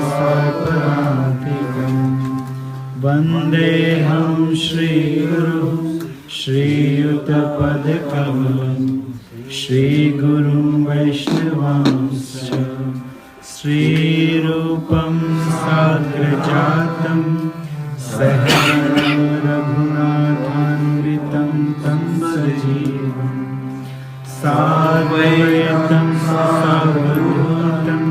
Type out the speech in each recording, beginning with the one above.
स्वापरान्तिकम् वन्देऽहं श्रीगुरु श्रीयुतपदकमलं श्रीगुरुं वैष्णवांश्च श्रीरूपं साग्रजातं सहगणं रघुनाथान्वितं तं सजीवं साद्वैतं सावधूतं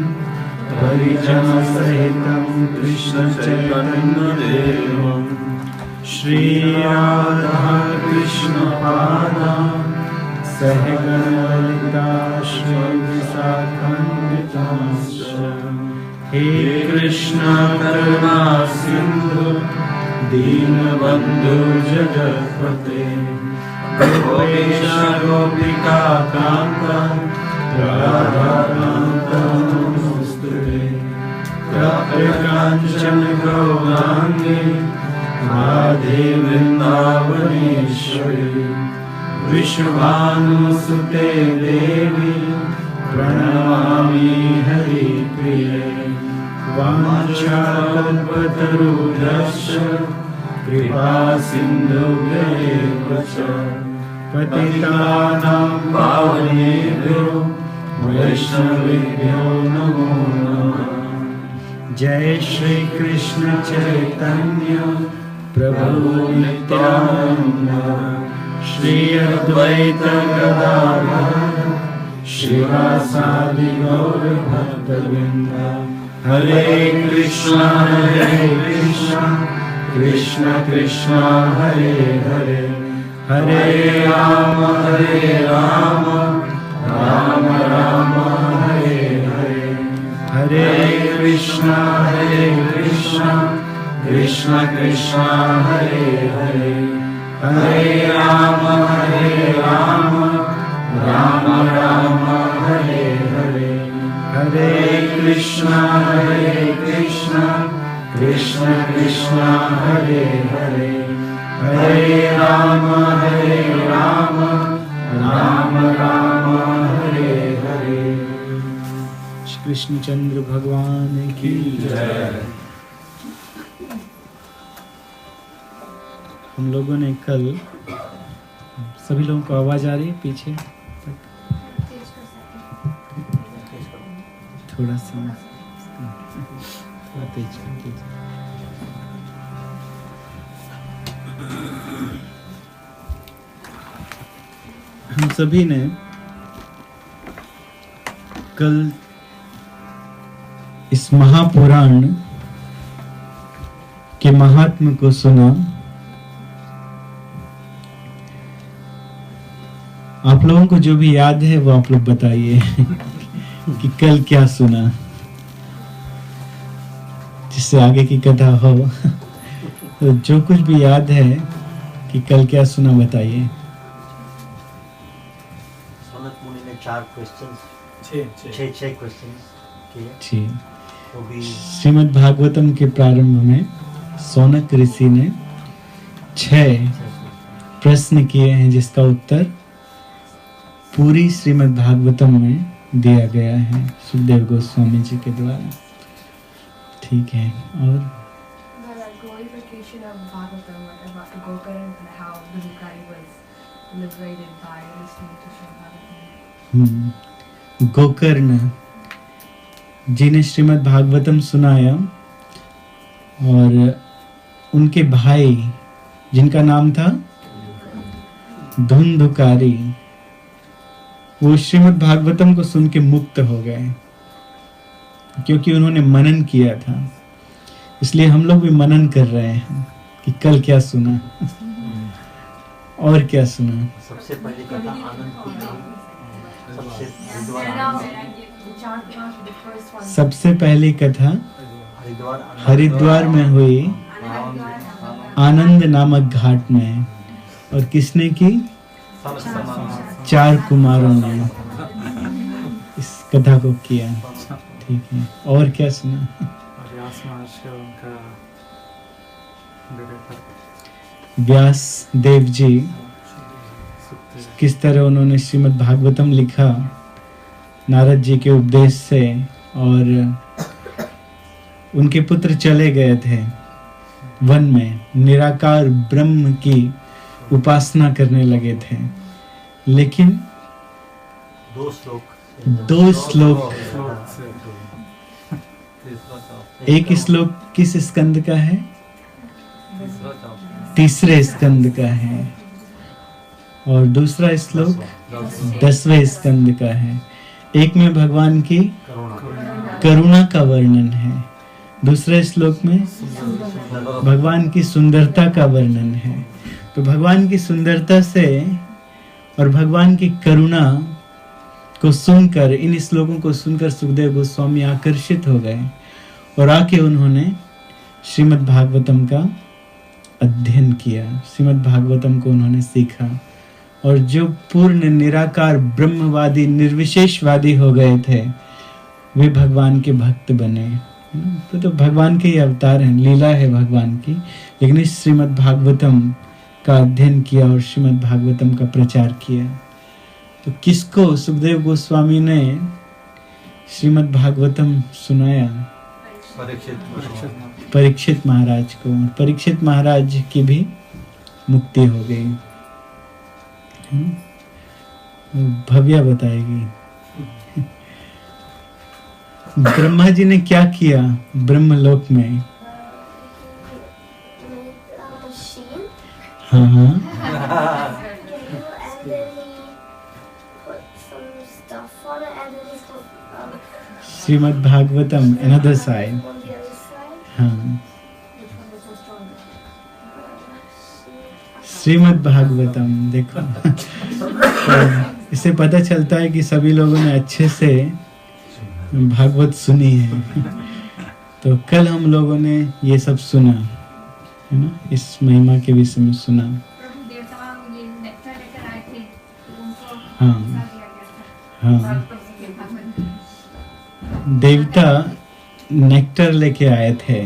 परिजनसहितं कृष्णचैतन्यदेवं श्रीराधाकृष्णपादान् सहगणललिता श्रीविशाखान्वितांश्च हे कृष्ण करुणा सिन्धु दीनबन्धु जगत्पते गोपेश गोपिका कान्त राधाकान्त नमोस्तुते तप्तकाञ्चन गौराङ्गी राधे वृन्दावनेश्वरी विश्वभानुसुते देवी प्रणमामि हरिप्रिये वाञ्छाकल्पतरुभ्यश्च कृपा सिन्धुभ्येव च पतितानां पावनेभ्यो वैष्णवेभ्यो नमो नमः। जय श्री कृष्ण चैतन्य प्रभु नित्यानंद श्री अद्वैत गदाधर श्रीवासादि गौर भक्तवृंद हरे कृष्णा कृष्ण कृष्ण हरे हरे हरे राम राम राम हरे हरे हरे कृष्णा कृष्ण कृष्ण हरे हरे हरे राम राम राम हरे हरे हरे कृष्णा कृष्ण कृष्ण हरे हरे हरे राम राम हरे हरे। कृष्णचंद्र भगवान की जय। हम लोगों ने कल, सभी लोगों को आवाज आ रही है पीछे तक? थोड़ा सा तेज। हम सभी ने कल इस महापुराण के महात्म्य को सुना। आप लोगों को जो भी याद है वो आप लोग बताइए कि कल क्या सुना, जिससे आगे की कथा हो। तो जो कुछ भी याद है कि कल क्या सुना बताइए। सनत मुनि ने 4 क्वेश्चंस, 6 क्वेश्चंस किए। श्रीमद् भागवतम के प्रारंभ में सौनक ऋषि ने 6 प्रश्न किए हैं, जिसका उत्तर पूरी श्रीमद् भागवतम में दिया गया है सुखदेव गोस्वामी जी के द्वारा। ठीक है, और गोकर्ण जी ने श्रीमद् भागवतम सुनाया, और उनके भाई जिनका नाम था धुंधुकारी, वो श्रीमद् भागवतम को सुन के मुक्त हो गए, क्योंकि उन्होंने मनन किया था। इसलिए हम लोग भी मनन कर रहे हैं कि कल क्या सुना और क्या सुना। सबसे पहली कथा सबसे पहली कथा हरिद्वार में हुई, आनंद नामक घाट में। और किसने की? 4 कुमारों ने इस कथा को किया। ठीक है, और क्या सुना? व्यास देव जी किस तरह उन्होंने श्रीमद् भागवतम लिखा नारद जी के उपदेश से, और उनके पुत्र चले गए थे वन में, निराकार ब्रह्म की उपासना करने लगे थे, लेकिन 2 श्लोक, एक श्लोक किस स्कंद का है? 3 स्कंद का है, और दूसरा श्लोक 10वें स्कंद का है। एक में भगवान की करुणा का वर्णन है, दूसरे श्लोक में भगवान की सुंदरता का वर्णन है। तो भगवान की सुंदरता से और भगवान की करुणा को सुनकर, इन श्लोकों को सुनकर सुखदेव गोस्वामी आकर्षित हो गए और आके उन्होंने श्रीमद् भागवतम का अध्ययन किया, श्रीमद् भागवतम को उन्होंने सीखा, और जो पूर्ण निराकार ब्रह्मवादी निर्विशेषवादी हो गए थे वे भगवान के भक्त बने। तो भगवान के ही अवतार हैं, लीला है भगवान की। लेकिन इस श्रीमद् भागवतम का अध्ययन किया और श्रीमद् भागवतम का प्रचार किया। तो किसको सुखदेव गोस्वामी ने श्रीमद् भागवतम सुनाया? परीक्षित महाराज को। परीक्षित महाराज की भी मुक्ति हो गई। भव्या बताएगी ब्रह्मा जी ने क्या किया ब्रह्मलोक में। हाँ, श्रीमद् भागवतम अनदर साइड। हाँ, श्रीमद् भागवतम देखो तो इससे पता चलता है कि सभी लोगों ने अच्छे से भागवत सुनी है। तो कल हम लोगों ने ये सब सुना है ना, इस महिमा के विषय में सुना। हाँ हाँ, देवता नेक्टर लेके आए थे।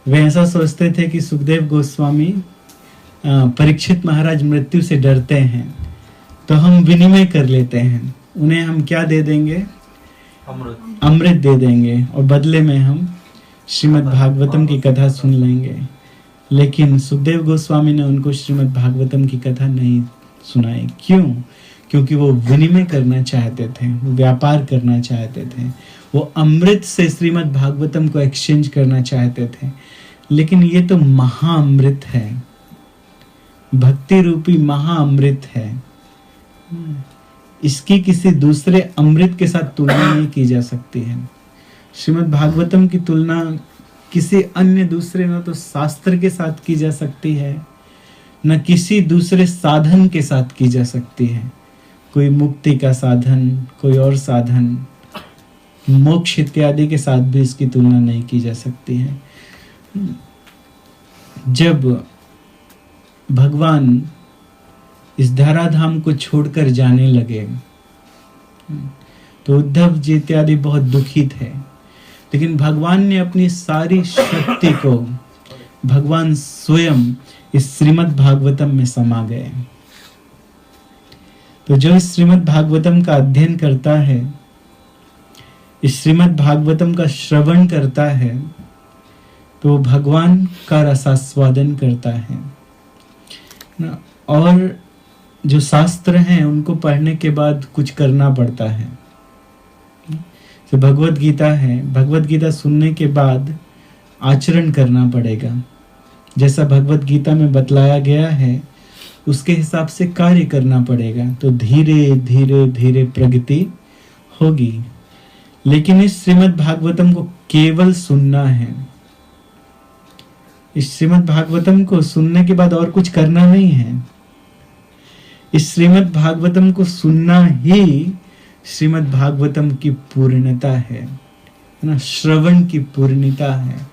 वे ऐसा सोचते थे कि सुखदेव गोस्वामी परीक्षित महाराज मृत्यु से डरते हैं, तो हम विनिमय कर लेते हैं, उन्हें हम क्या दे देंगे? अमृत दे देंगे, और बदले में हम श्रीमद् भागवतम की कथा सुन लेंगे। लेकिन सुखदेव गोस्वामी ने उनको श्रीमद् भागवतम की कथा नहीं सुनाई। क्यों? क्योंकि वो विनिमय करना चाहते थे, वो व्यापार करना चाहते थे, वो अमृत से श्रीमद् भागवतम को एक्सचेंज करना चाहते थे। लेकिन ये तो महाअमृत है, भक्ति रूपी महाअमृत है। इसकी किसी दूसरे अमृत के साथ तुलना नहीं की जा सकती है। श्रीमद् भागवतम की तुलना किसी अन्य दूसरे न तो शास्त्र के साथ की जा सकती है, न किसी दूसरे साधन के साथ की जा सकती है। कोई मुक्ति का साधन, कोई और साधन, मोक्ष इत्यादि के साथ भी इसकी तुलना नहीं की जा सकती है। जब भगवान इस धराधाम को छोड़कर जाने लगे तो उद्धव जी इत्यादि बहुत दुखी थे, लेकिन भगवान ने अपनी सारी शक्ति को, भगवान स्वयं इस श्रीमद् भागवतम में समा गए। तो जो इस श्रीमद् भागवतम का अध्ययन करता है, इस श्रीमद् भागवतम का श्रवण करता है, तो भगवान का रसास्वादन करता है ना। और जो शास्त्र हैं उनको पढ़ने के बाद कुछ करना पड़ता है। तो भगवत गीता है, भगवत गीता सुनने के बाद आचरण करना पड़ेगा। जैसा भगवत गीता में बतलाया गया है उसके हिसाब से कार्य करना पड़ेगा, तो धीरे धीरे धीरे प्रगति होगी। लेकिन इस श्रीमद् भागवतम को केवल सुनना है। इस श्रीमद् भागवतम को सुनने के बाद और कुछ करना नहीं है। इस श्रीमद् भागवतम को सुनना ही श्रीमद् भागवतम की पूर्णता है ना, श्रवण की पूर्णता है।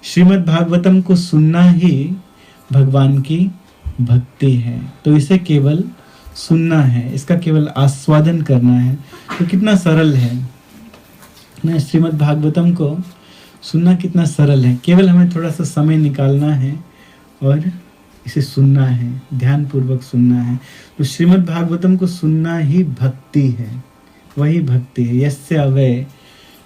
श्रीमद् भागवतम को सुनना ही भगवान की भक्ति है। तो इसे केवल सुनना है, इसका केवल आस्वादन करना है। तो कितना सरल है ना, श्रीमद् भागवतम को सुनना कितना सरल है। केवल हमें थोड़ा सा समय निकालना है और इसे सुनना है, ध्यान पूर्वक सुनना है। तो श्रीमद् भागवतम को सुनना ही भक्ति है, वही भक्ति है। यस्य अवै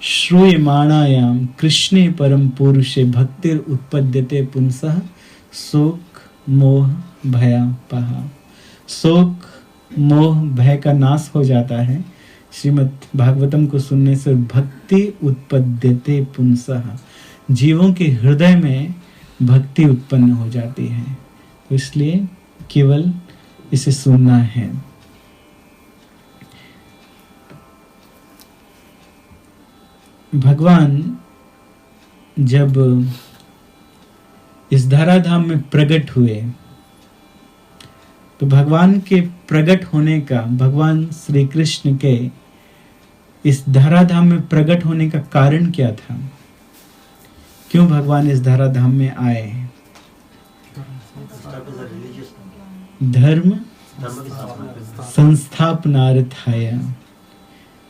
श्रूयमाणायाम कृष्णे परम पुरुषे भक्तिर उत्पद्यते पुंसः शोक मोह भयापहा। शोक मोह भय का नाश हो जाता है श्रीमद् भागवतम को सुनने से। भक्ति उत्पद्यते पुंसः, जीवों के हृदय में भक्ति उत्पन्न हो जाती है। तो इसलिए केवल इसे सुनना है। भगवान जब इस धराधाम में प्रकट हुए तो भगवान के प्रकट होने का, भगवान श्री कृष्ण के इस धराधाम में प्रकट होने का कारण क्या था? क्यों भगवान इस धराधाम में आए? धर्म संस्थापनार्थाय,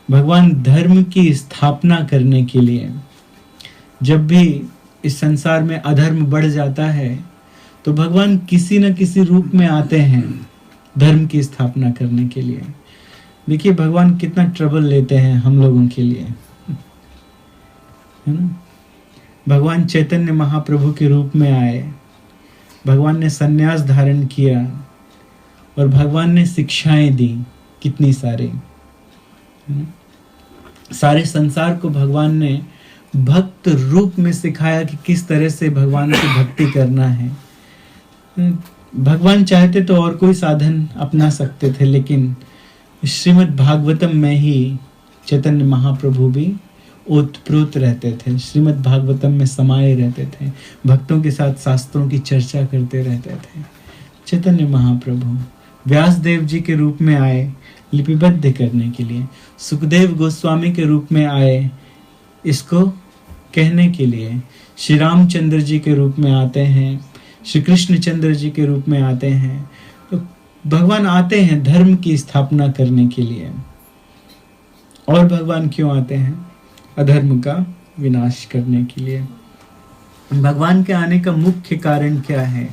भगवान धर्म की स्थापना करने के लिए। जब भी इस संसार में अधर्म बढ़ जाता है तो भगवान किसी न किसी रूप में आते हैं धर्म की स्थापना करने के लिए। देखिए भगवान कितना ट्रबल लेते हैं हम लोगों के लिए, है ना। भगवान चैतन्य महाप्रभु के रूप में आए, भगवान ने संन्यास धारण किया और भगवान ने शिक्षाएं दी कितनी सारी, सारे संसार को भगवान ने भक्त रूप में सिखाया कि किस तरह से भगवान की भक्ति करना है। भगवान चाहते तो और कोई साधन अपना सकते थे, लेकिन श्रीमद् भागवतम में ही चैतन्य महाप्रभु भी ओतप्रोत रहते थे, श्रीमद् भागवतम में समाये रहते थे, भक्तों के साथ शास्त्रों की चर्चा करते रहते थे। चैतन्य महाप्रभु व्यास देव जी के रूप में आए लिपिबद्ध करने के लिए, सुखदेव गोस्वामी के रूप में आए इसको कहने के लिए, श्री रामचंद्र जी के रूप में आते हैं, श्री कृष्ण चंद्र जी के रूप में आते हैं। तो भगवान आते हैं धर्म की स्थापना करने के लिए। और भगवान क्यों आते हैं? अधर्म का विनाश करने के लिए। भगवान के आने का मुख्य कारण क्या है?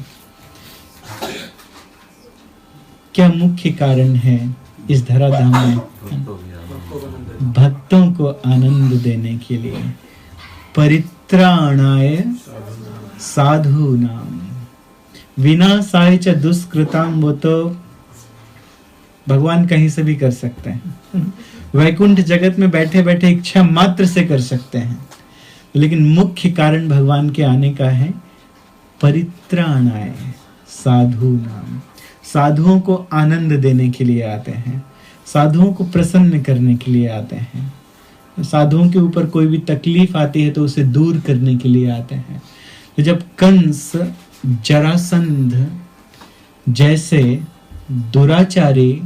क्या मुख्य कारण है इस धराधाम में? भक्तों को आनंद देने के लिए। परित्राणाय साधूनाम विनाशाय च दुष्कृताम। वो तो भगवान कहीं से भी कर सकते हैं, वैकुंठ जगत में बैठे बैठे इच्छा मात्र से कर सकते हैं, लेकिन मुख्य कारण भगवान के आने का है परित्राणाय साधूनाम। साधुओं को आनंद देने के लिए आते हैं, साधुओं को प्रसन्न करने के लिए आते हैं, साधुओं के ऊपर कोई भी तकलीफ आती है तो उसे दूर करने के लिए आते हैं। तो जब कंस जरासंध जैसे दुराचारी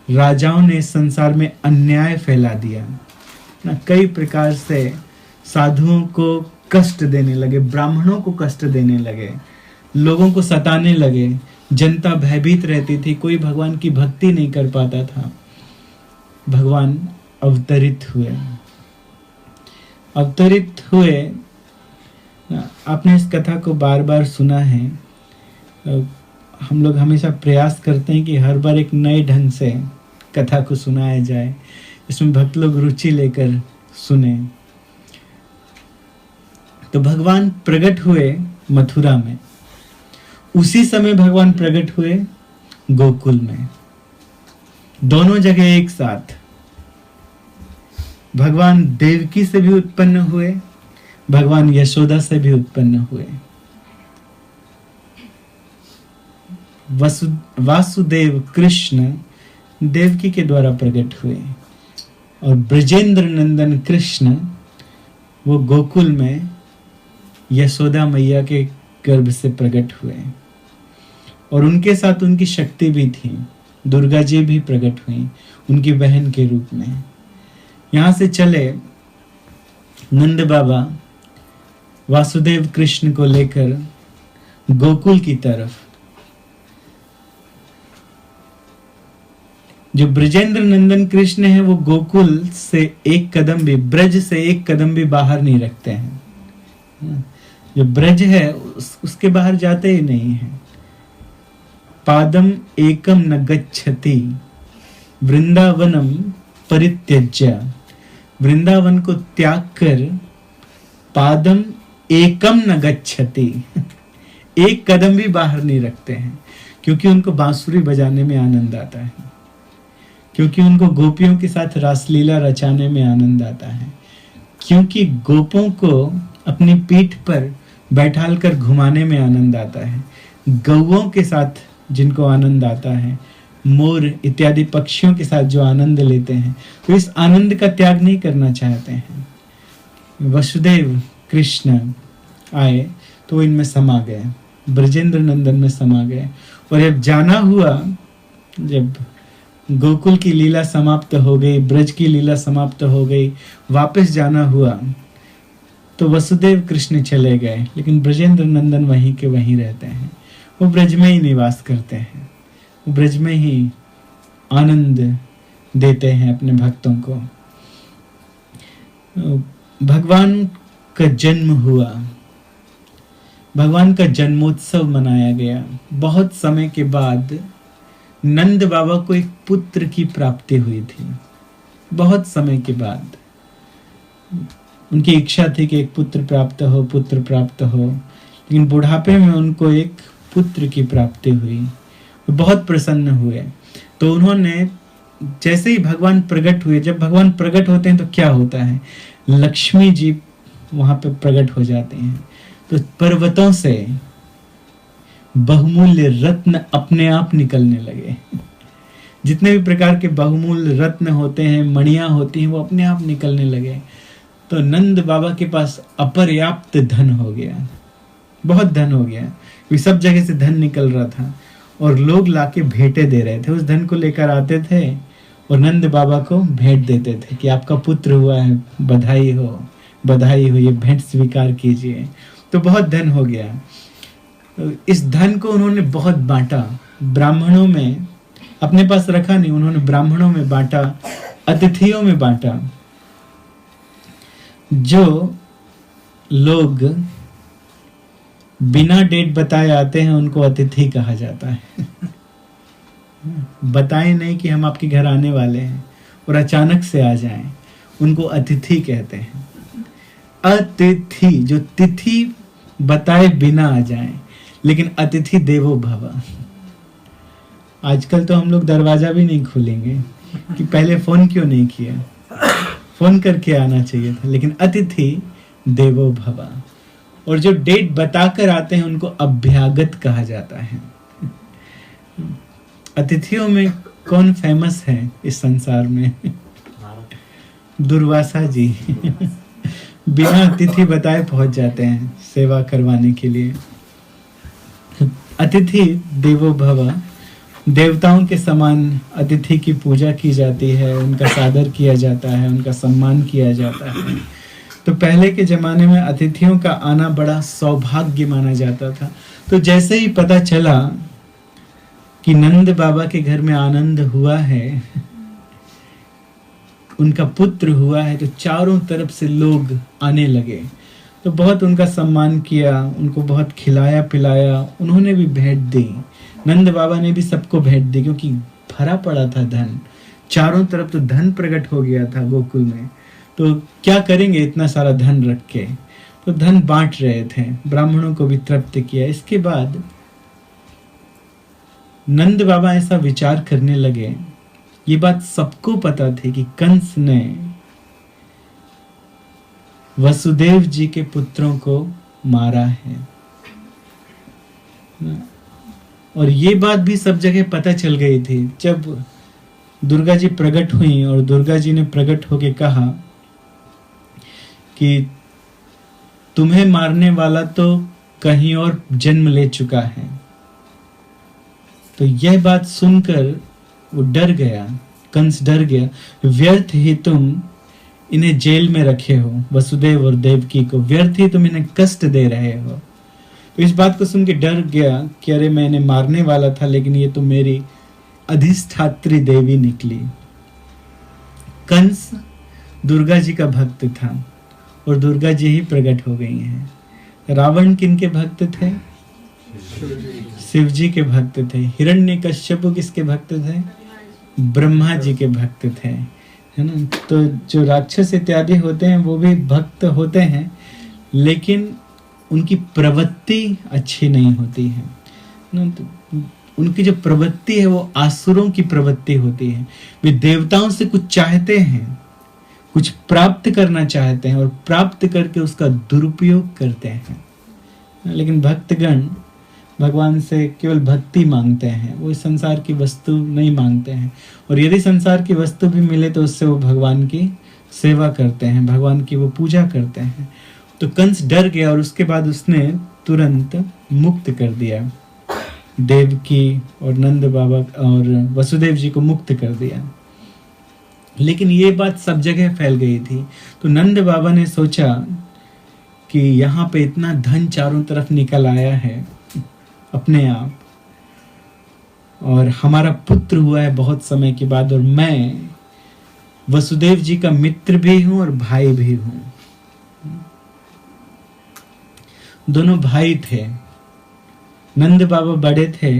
राजाओं ने संसार में अन्याय फैला दिया ना, कई प्रकार से साधुओं को कष्ट देने लगे, ब्राह्मणों को कष्ट देने लगे, लोगों को सताने लगे, जनता भयभीत रहती थी, कोई भगवान की भक्ति नहीं कर पाता था। भगवान अवतरित हुए। आपने इस कथा को बार बार सुना है। हम लोग हमेशा प्रयास करते हैं कि हर बार एक नए ढंग से कथा को सुनाया जाए, इसमें भक्त लोग रुचि लेकर सुने। तो भगवान प्रकट हुए मथुरा में, उसी समय भगवान प्रकट हुए गोकुल में, दोनों जगह एक साथ। भगवान देवकी से भी उत्पन्न हुए, भगवान यशोदा से भी उत्पन्न हुए। वासुदेव कृष्ण देवकी के द्वारा प्रकट हुए और ब्रजेंद्र नंदन कृष्ण वो गोकुल में यशोदा मैया के गर्भ से प्रकट हुए और उनके साथ उनकी शक्ति भी थी, दुर्गा जी भी प्रकट हुई उनकी बहन के रूप में। यहां से चले नंद बाबा वासुदेव कृष्ण को लेकर गोकुल की तरफ। जो ब्रजेंद्र नंदन कृष्ण है वो गोकुल से एक कदम भी, ब्रज से एक कदम भी बाहर नहीं रखते हैं। जो ब्रज है उसके बाहर जाते ही नहीं है। पादम एकम न गच्छति वृंदावनम परित्यज्य वृंदावन को त्याग कर पादम एकम न गच्छति, एक कदम भी बाहर नहीं रखते हैं, क्योंकि उनको बांसुरी बजाने में आनंद आता है, क्योंकि उनको गोपियों के साथ रासलीला रचाने में आनंद आता है, क्योंकि गोपों को अपनी पीठ पर बैठाल कर घुमाने में आनंद आता है, गौओं के साथ जिनको आनंद आता है, मोर इत्यादि पक्षियों के साथ जो आनंद लेते हैं, तो इस आनंद का त्याग नहीं करना चाहते हैं। वसुदेव कृष्ण आए तो इनमें समा गए, ब्रजेंद्र नंदन में समा गए। और जब जाना हुआ, जब गोकुल की लीला समाप्त हो गई, ब्रज की लीला समाप्त हो गई, वापस जाना हुआ तो वसुदेव कृष्ण चले गए, लेकिन ब्रजेंद्र नंदन वहीं के वहीं रहते हैं। वो ब्रज में ही निवास करते हैं, वो ब्रज में ही आनंद देते हैं अपने भक्तों को। भगवान का जन्म हुआ, भगवान का जन्मोत्सव मनाया गया। बहुत समय के बाद नंद बाबा को एक पुत्र की प्राप्ति हुई थी। बहुत समय के बाद उनकी इच्छा थी कि एक पुत्र प्राप्त हो, पुत्र प्राप्त हो, लेकिन बुढ़ापे में उनको एक पुत्र की प्राप्ति हुई। बहुत प्रसन्न हुए। तो उन्होंने, जैसे ही भगवान प्रकट हुए, जब भगवान प्रकट होते हैं तो क्या होता है, लक्ष्मी जी वहां पे प्रकट हो जाते हैं। तो पर्वतों से बहुमूल्य रत्न अपने आप निकलने लगे। जितने भी प्रकार के बहुमूल्य रत्न होते हैं, मणियां होती हैं, वो अपने आप निकलने लगे। तो नंद बाबा के पास अपर्याप्त धन हो गया, बहुत धन हो गया। सब जगह से धन निकल रहा था और लोग लाके भेंटे दे रहे थे। उस धन को लेकर आते थे और नंद बाबा को भेंट देते थे कि आपका पुत्र हुआ है, बधाई हो, बधाई हो, ये भेंट स्वीकार कीजिए। तो बहुत धन हो गया। इस धन को उन्होंने बहुत बांटा, ब्राह्मणों में, अपने पास रखा नहीं, उन्होंने ब्राह्मणों में बांटा, अतिथियों में बांटा। जो लोग बिना डेट बताए आते हैं उनको अतिथि कहा जाता है। बताएं नहीं कि हम आपके घर आने वाले हैं और अचानक से आ जाएं, उनको अतिथि कहते हैं। अतिथि, जो तिथि बताए बिना आ जाएं, लेकिन अतिथि देवो भव। आजकल तो हम लोग दरवाजा भी नहीं खोलेंगे कि पहले फोन क्यों नहीं किया, फोन करके आना चाहिए था, लेकिन अतिथि देवो भव। और जो डेट बताकर आते हैं उनको अभ्यागत कहा जाता है। अतिथियों में कौन फेमस है इस संसार में? दुर्वासा जी। बिना अतिथि बताए पहुंच जाते हैं सेवा करवाने के लिए। अतिथि देवो भव, देवताओं के समान अतिथि की पूजा की जाती है, उनका सादर किया जाता है, उनका सम्मान किया जाता है। तो पहले के जमाने में अतिथियों का आना बड़ा सौभाग्य माना जाता था। तो जैसे ही पता चला कि नंद बाबा के घर में आनंद हुआ है, उनका पुत्र हुआ है, तो चारों तरफ से लोग आने लगे। तो बहुत उनका सम्मान किया, उनको बहुत खिलाया पिलाया, उन्होंने भी भेंट दी, नंद बाबा ने भी सबको भेंट दी, क्योंकि भरा पड़ा था धन, चारों तरफ तो धन प्रकट हो गया था गोकुल में। तो क्या करेंगे इतना सारा धन रख के, तो धन बांट रहे थे, ब्राह्मणों को भी तृप्त किया। इसके बाद नंद बाबा ऐसा विचार करने लगे, ये बात सबको पता थी कि कंस ने वसुदेव जी के पुत्रों को मारा है, और ये बात भी सब जगह पता चल गई थी। जब दुर्गा जी प्रकट हुई और दुर्गा जी ने प्रकट होके कहा कि तुम्हें मारने वाला तो कहीं और जन्म ले चुका है, तो यह बात सुनकर वो डर गया, कंस डर गया। व्यर्थ ही तुम इन्हें जेल में रखे हो, वसुदेव और देवकी को, व्यर्थ ही तुम इन्हें कष्ट दे रहे हो। तो इस बात को सुन के डर गया कि अरे मैं इन्हें मारने वाला था, लेकिन ये तो मेरी अधिष्ठात्री देवी निकली। कंस दुर्गा जी का भक्त था और दुर्गा जी ही प्रकट हो गई हैं। रावण किनके भक्त थे? शिव जी के भक्त थे। हिरण्यकश्यप किसके भक्त थे? ब्रह्मा जी के भक्त थे। है ना। तो जो राक्षस इत्यादि होते हैं वो भी भक्त होते हैं, लेकिन उनकी प्रवृत्ति अच्छी नहीं होती है ना। तो उनकी जो प्रवृत्ति है वो आसुरों की प्रवृत्ति होती है। वे देवताओं से कुछ चाहते हैं, कुछ प्राप्त करना चाहते हैं और प्राप्त करके उसका दुरुपयोग करते हैं। लेकिन भक्तगण भगवान से केवल भक्ति मांगते हैं, वो इस संसार की वस्तु नहीं मांगते हैं। और यदि संसार की वस्तु भी मिले तो उससे वो भगवान की सेवा करते हैं, भगवान की वो पूजा करते हैं। तो कंस डर गया और उसके बाद उसने तुरंत मुक्त कर दिया, देवकी और नंद बाबा और वसुदेव जी को मुक्त कर दिया। लेकिन ये बात सब जगह फैल गई थी। तो नंद बाबा ने सोचा कि यहाँ पे इतना धन चारों तरफ निकल आया है अपने आप, और हमारा पुत्र हुआ है बहुत समय के बाद, और मैं वसुदेव जी का मित्र भी हूं और भाई भी हूं। दोनों भाई थे। नंद बाबा बड़े थे,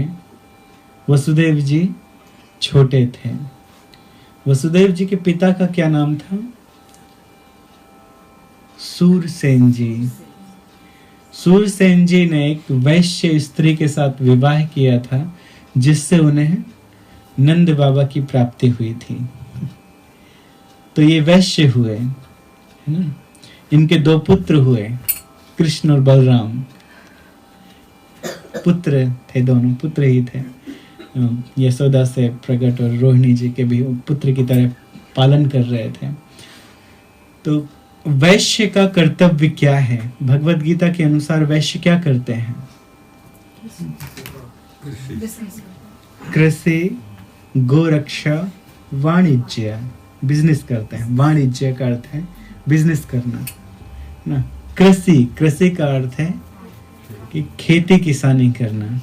वसुदेव जी छोटे थे। वसुदेव जी के पिता का क्या नाम था? सूरसेन जी। सूरसेन जी ने एक वैश्य स्त्री के साथ विवाह किया था, जिससे उन्हें नंद बाबा की प्राप्ति हुई थी। तो ये वैश्य हुए, है ना। इनके दो पुत्र हुए, कृष्ण और बलराम। पुत्र थे, दोनों पुत्र ही थे। यशोदा से प्रकट और रोहिणी जी के भी पुत्र की तरह पालन कर रहे थे। तो वैश्य का कर्तव्य क्या है? भगवत गीता के अनुसार वैश्य क्या करते हैं? कृषि, गोरक्षा, वाणिज्य, बिजनेस करते हैं। वाणिज्य का अर्थ है बिजनेस करना ना। कृषि का अर्थ है कि खेती किसानी करना,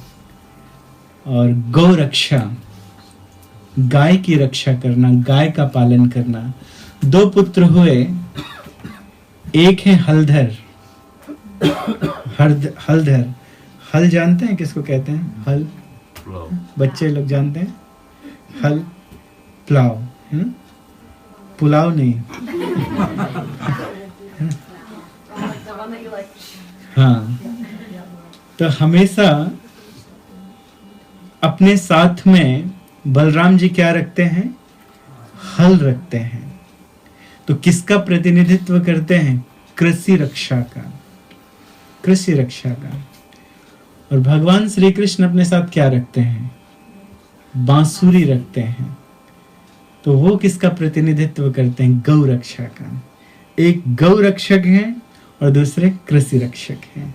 और गौरक्षा, गाय की रक्षा करना, गाय का पालन करना। दो पुत्र हुए, एक है हलधर। हलधर, हल जानते हैं किसको कहते हैं? हल, बच्चे लोग जानते हैं। हल, प्लाव, है ना। पुलाव नहीं। हाँ, तो हमेशा अपने साथ में बलराम जी क्या रखते हैं? हल रखते हैं। तो किसका प्रतिनिधित्व करते हैं? कृषि रक्षा का, कृषि रक्षा का। और भगवान श्री कृष्ण अपने साथ क्या रखते हैं? बांसुरी रखते हैं। तो वो किसका प्रतिनिधित्व करते हैं? गौ रक्षा का। एक गौ रक्षक है और दूसरे कृषि रक्षक हैं।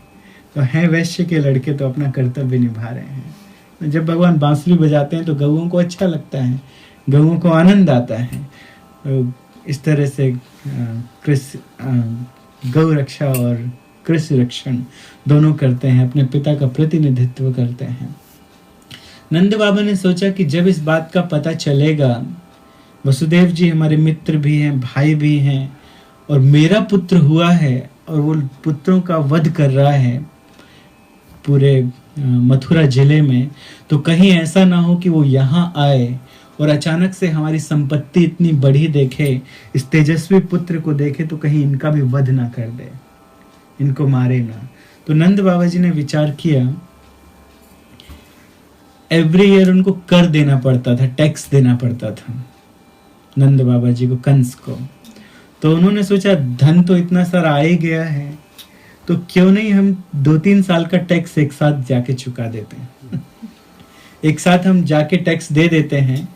तो हैं वैश्य के लड़के, तो अपना कर्तव्य निभा रहे हैं। जब भगवान बांसुरी बजाते हैं तो गौओं को अच्छा लगता है, गौओं को आनंद आता है। तो इस तरह से गौ रक्षा और कृषि रक्षण दोनों करते हैं, अपने पिता का प्रतिनिधित्व करते हैं। नंद बाबा ने सोचा कि जब इस बात का पता चलेगा, वसुदेव जी हमारे मित्र भी हैं, भाई भी हैं, और मेरा पुत्र हुआ है और वो पुत्रों का वध कर रहा है पूरे मथुरा जिले में, तो कहीं ऐसा ना हो कि वो यहाँ आए और अचानक से हमारी संपत्ति इतनी बड़ी देखे, इस तेजस्वी पुत्र को देखे, तो कहीं इनका भी वध ना कर दे, इनको मारे ना। तो नंद बाबा जी ने विचार किया, एवरी ईयर उनको कर देना पड़ता था, टैक्स देना पड़ता था नंद बाबा जी को, कंस को। तो उन्होंने सोचा धन तो इतना सारा आ ही गया है, तो क्यों नहीं हम 2-3 साल का टैक्स एक साथ जाके चुका देते हैं। एक साथ हम जाके टैक्स दे देते हैं,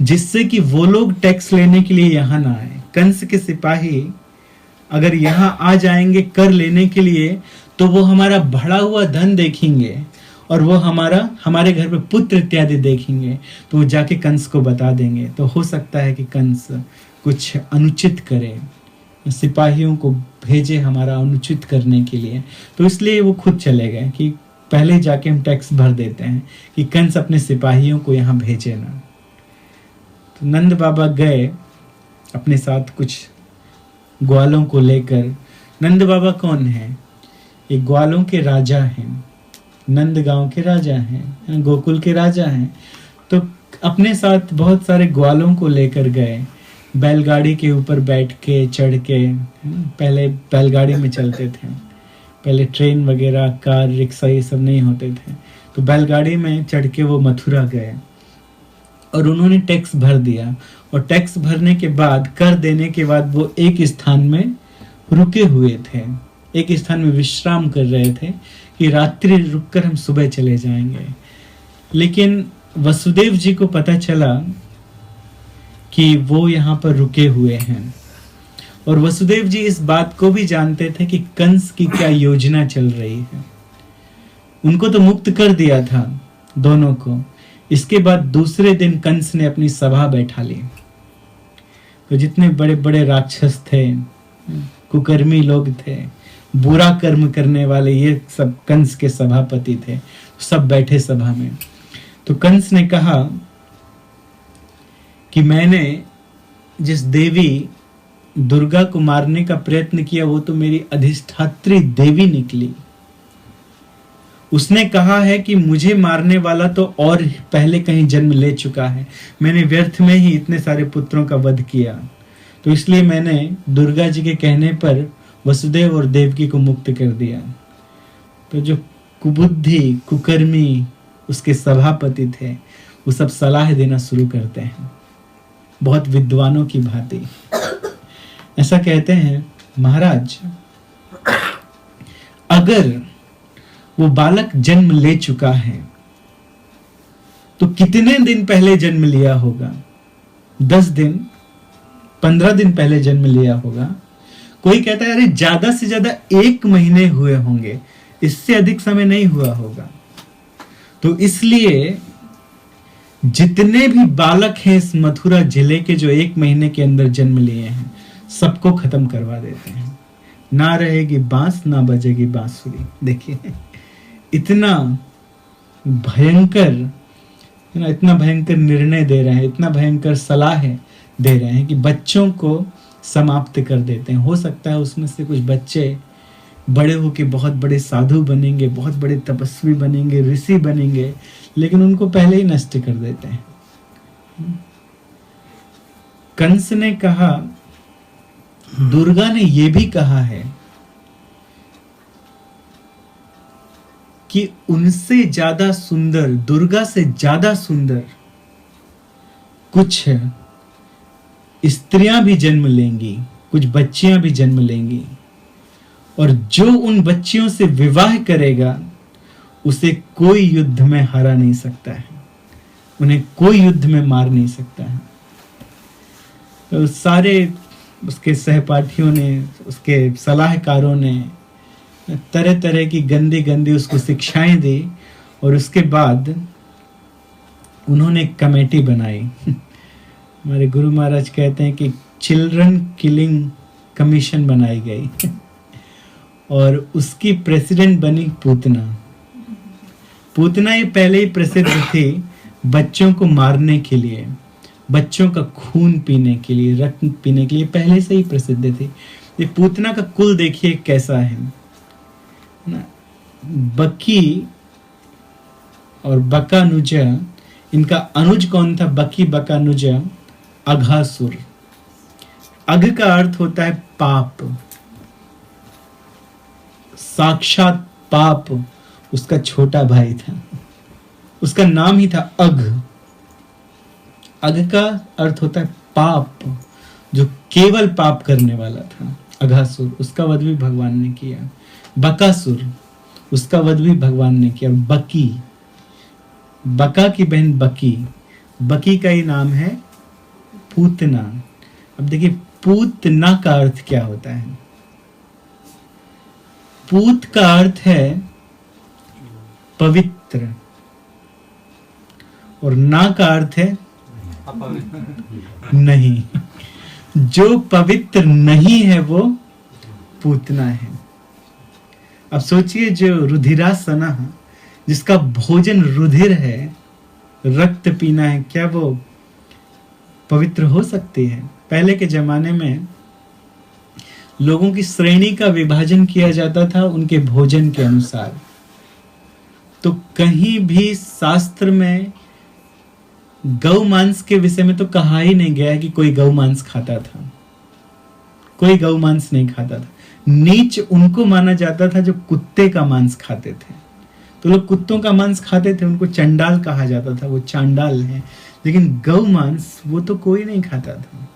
जिससे कि वो लोग टैक्स लेने के लिए यहाँ ना आए। कंस के सिपाही अगर यहाँ आ जाएंगे कर लेने के लिए, तो वो हमारा बढ़ा हुआ धन देखेंगे और वो हमारे घर पे पुत्र इत्यादि देखेंगे, तो वो जाके कंस को बता देंगे। तो हो सकता है कि कंस कुछ अनुचित करे, सिपाहियों को भेजे हमारा अनुचित करने के लिए। तो इसलिए वो खुद चले गए कि पहले जाके हम टैक्स भर देते हैं कि कंस अपने सिपाहियों को यहाँ भेजे ना। तो नंद बाबा गए अपने साथ कुछ ग्वालों को लेकर। नंद बाबा कौन है? ये ग्वालों के राजा हैं, नंद गांव के राजा हैं, गोकुल के राजा हैं। तो अपने साथ बहुत सारे ग्वालों को लेकर गए। बैलगाड़ी के ऊपर बैठ के चढ़ के, पहले बैलगाड़ी में चलते थे, पहले ट्रेन वगैरह कार रिक्शा ये सब नहीं होते थे, तो बैलगाड़ी में चढ़ के वो मथुरा गए और उन्होंने टैक्स भर दिया, और टैक्स भरने के बाद, कर देने के बाद वो एक स्थान में रुके हुए थे, एक स्थान में विश्राम कर रहे थे कि रात्रि रुककर हम सुबह चले जाएंगे। लेकिन वसुदेव जी को पता चला कि वो यहाँ पर रुके हुए हैं, और वसुदेव जी इस बात को भी जानते थे कि कंस की क्या योजना चल रही है। उनको तो मुक्त कर दिया था दोनों को, इसके बाद दूसरे दिन कंस ने अपनी सभा बैठा ली। तो जितने बड़े बड़े राक्षस थे, कुकर्मी लोग थे, बुरा कर्म करने वाले, ये सब कंस के सभापति थे, सब बैठे सभा में। तो कंस ने कहा कि मैंने जिस देवी दुर्गा को मारने का प्रयत्न किया वो तो मेरी अधिष्ठात्री देवी निकली। उसने कहा है कि मुझे मारने वाला तो और पहले कहीं जन्म ले चुका है, मैंने व्यर्थ में ही इतने सारे पुत्रों का वध किया, तो इसलिए मैंने दुर्गा जी के कहने पर वसुदेव और देवकी को मुक्त कर दिया। तो जो कुबुद्धि कुकर्मी उसके सभापति थे वो सब सलाह देना शुरू करते हैं, बहुत विद्वानों की भांति। ऐसा कहते हैं, महाराज अगर वो बालक जन्म ले चुका है तो कितने दिन पहले जन्म लिया होगा? 10 दिन, 15 दिन पहले जन्म लिया होगा। कोई कहता है अरे ज्यादा से ज्यादा 1 महीने हुए होंगे, इससे अधिक समय नहीं हुआ होगा। तो इसलिए जितने भी बालक हैं इस मथुरा जिले के जो 1 महीने के अंदर जन्म लिए हैं, सबको खत्म करवा देते हैं। ना रहेगी बांस, ना बजेगी बांसुरी। देखिए इतना भयंकर, इतना भयंकर निर्णय दे रहे हैं, इतना भयंकर सलाह दे रहे हैं कि बच्चों को समाप्त कर देते हैं। हो सकता है उसमें से कुछ बच्चे बड़े होके बहुत बड़े साधु बनेंगे, बहुत बड़े तपस्वी बनेंगे, ऋषि बनेंगे, लेकिन उनको पहले ही नष्ट कर देते हैं। कंस ने कहा, दुर्गा ने यह भी कहा है कि उनसे ज्यादा सुंदर, दुर्गा से ज्यादा सुंदर कुछ स्त्रियां भी जन्म लेंगी, कुछ बच्चियां भी जन्म लेंगी, और जो उन बच्चियों से विवाह करेगा उसे कोई युद्ध में हरा नहीं सकता है, उन्हें कोई युद्ध में मार नहीं सकता है। तो सारे उसके सहपाठियों ने, उसके सलाहकारों ने तरह तरह की गंदी गंदी उसको शिक्षाएं दी, और उसके बाद उन्होंने एक कमेटी बनाई। हमारे गुरु महाराज कहते हैं कि चिल्ड्रन किलिंग कमीशन बनाई गई और उसकी प्रेसिडेंट बनी पूतना। पूतना ये पहले ही प्रसिद्ध थी बच्चों को मारने के लिए, बच्चों का खून पीने के लिए, रक्त पीने के लिए पहले से ही प्रसिद्ध थी। ये पूतना का कुल देखिए कैसा है ना। बकी और बकानुजा, इनका अनुज कौन था? बकी बकानुजा अघासुर। अघ का अर्थ होता है पाप, साक्षात पाप उसका छोटा भाई था, उसका नाम ही था अघ। अघ का अर्थ होता है पाप, जो केवल पाप करने वाला था। अघासुर, उसका वध भी भगवान ने किया। बकासुर, उसका वध भी भगवान ने किया। बकी, बका की बहन बकी, बकी का ही नाम है पूतना। अब देखिए पूतना का अर्थ क्या होता है? पूत का अर्थ है पवित्र, और ना का अर्थ है नहीं। जो पवित्र नहीं है वो पूतना है। अब सोचिए, जो रुधिरासना, जिसका भोजन रुधिर है, रक्त पीना है, क्या वो पवित्र हो सकती है? पहले के जमाने में लोगों की श्रेणी का विभाजन किया जाता था उनके भोजन के अनुसार। तो कहीं भी शास्त्र में गौ मांस के विषय में तो कहा ही नहीं गया है कि कोई गौ मांस खाता था। कोई गौ मांस नहीं खाता था। नीच उनको माना जाता था जो कुत्ते का मांस खाते थे। तो लोग कुत्तों का मांस खाते थे, उनको चंडाल कहा जाता था, वो चांडाल हैं। लेकिन गौ मांस वो तो कोई नहीं खाता था।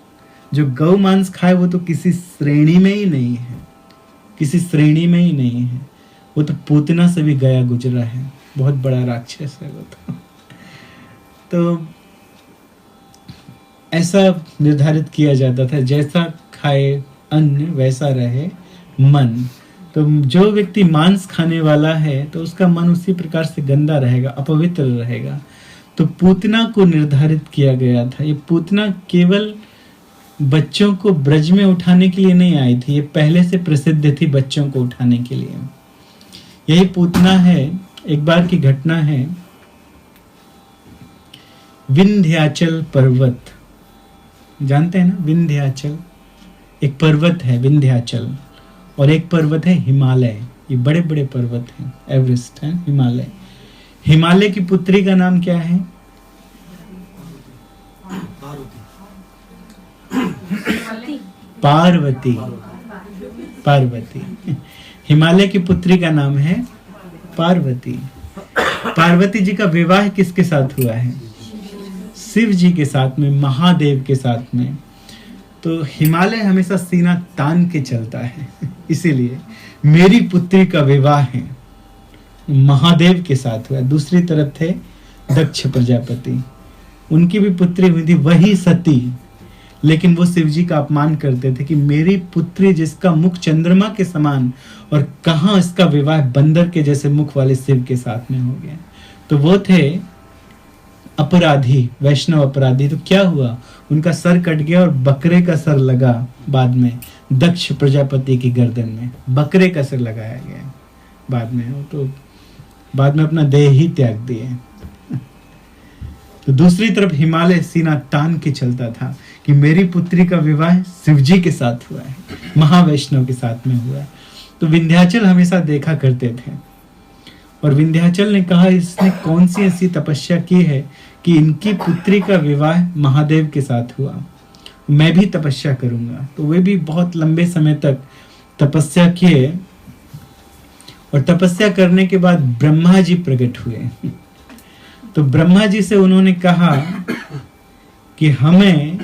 जो गौ मांस खाए वो तो किसी श्रेणी में ही नहीं है, किसी श्रेणी में ही नहीं है। वो तो पूतना से भी गया गुजरा है, बहुत बड़ा राक्षस है वो तो ऐसा निर्धारित किया जाता था, जैसा खाए अन्न वैसा रहे मन। तो जो व्यक्ति मांस खाने वाला है तो उसका मन उसी प्रकार से गंदा रहेगा, अपवित्र रहेगा। तो पूतना को निर्धारित किया गया था। ये पूतना केवल बच्चों को ब्रज में उठाने के लिए नहीं आई थी, ये पहले से प्रसिद्ध थी बच्चों को उठाने के लिए। यही पूतना है। एक बार की घटना है, विंध्याचल पर्वत, जानते हैं ना विंध्याचल? एक पर्वत है विंध्याचल, और एक पर्वत है हिमालय। ये बड़े बड़े पर्वत हैं, एवरेस्ट है, हिमालय। हिमालय की पुत्री का नाम क्या है? पार्वती। पार्वती। हिमालय की पुत्री का नाम है पार्वती। पार्वती जी का विवाह किसके साथ हुआ है? शिव जी के साथ में, महादेव के साथ में। तो हिमालय हमेशा सीना तान के चलता है, इसीलिए मेरी पुत्री का विवाह है महादेव के साथ हुआ। दूसरी तरफ थे दक्ष प्रजापति, उनकी भी पुत्री हुई थी, वही सती। लेकिन वो शिव जी का अपमान करते थे कि मेरी पुत्री जिसका मुख चंद्रमा के समान, और कहां इसका विवाह बंदर के जैसे मुख वाले शिव के साथ में हो गया। तो वो थे अपराधी, वैष्णव अपराधी। तो क्या हुआ, उनका सर कट गया और बकरे का सर लगा बाद में दक्ष प्रजापति की गर्दन में, बकरे का सर लगाया गया बाद में। तो बाद में अपना देह ही त्याग दिए। तो दूसरी तरफ हिमालय सीना तान के चलता था कि मेरी पुत्री का विवाह शिव जी के साथ हुआ है, महावैष्णव के साथ में हुआ है। तो विंध्याचल हमेशा देखा करते थे, और विंध्याचल ने कहा इसने कौन सी ऐसी तपस्या की है कि इनकी पुत्री का विवाह महादेव के साथ हुआ, मैं भी तपस्या करूंगा। तो वे भी बहुत लंबे समय तक तपस्या किए, और तपस्या करने के बाद ब्रह्मा जी प्रकट हुए। तो ब्रह्मा जी से उन्होंने कहा कि हमें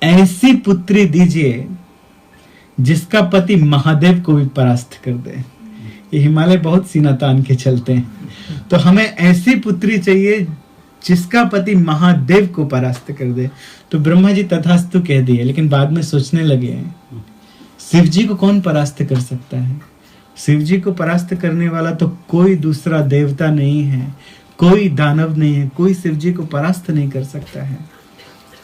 ऐसी पुत्री दीजिए जिसका पति महादेव को भी परास्त कर दे। ये हिमालय बहुत सीना तान के चलते हैं। तो हमें ऐसी पुत्री चाहिए जिसका पति महादेव को परास्त कर दे। तो ब्रह्मा जी तथास्तु कह दिए, लेकिन बाद में सोचने लगे शिव जी को कौन परास्त कर सकता है? शिव जी को परास्त करने वाला तो कोई दूसरा देवता नहीं है, कोई दानव नहीं है, कोई शिव जी को परास्त नहीं कर सकता है।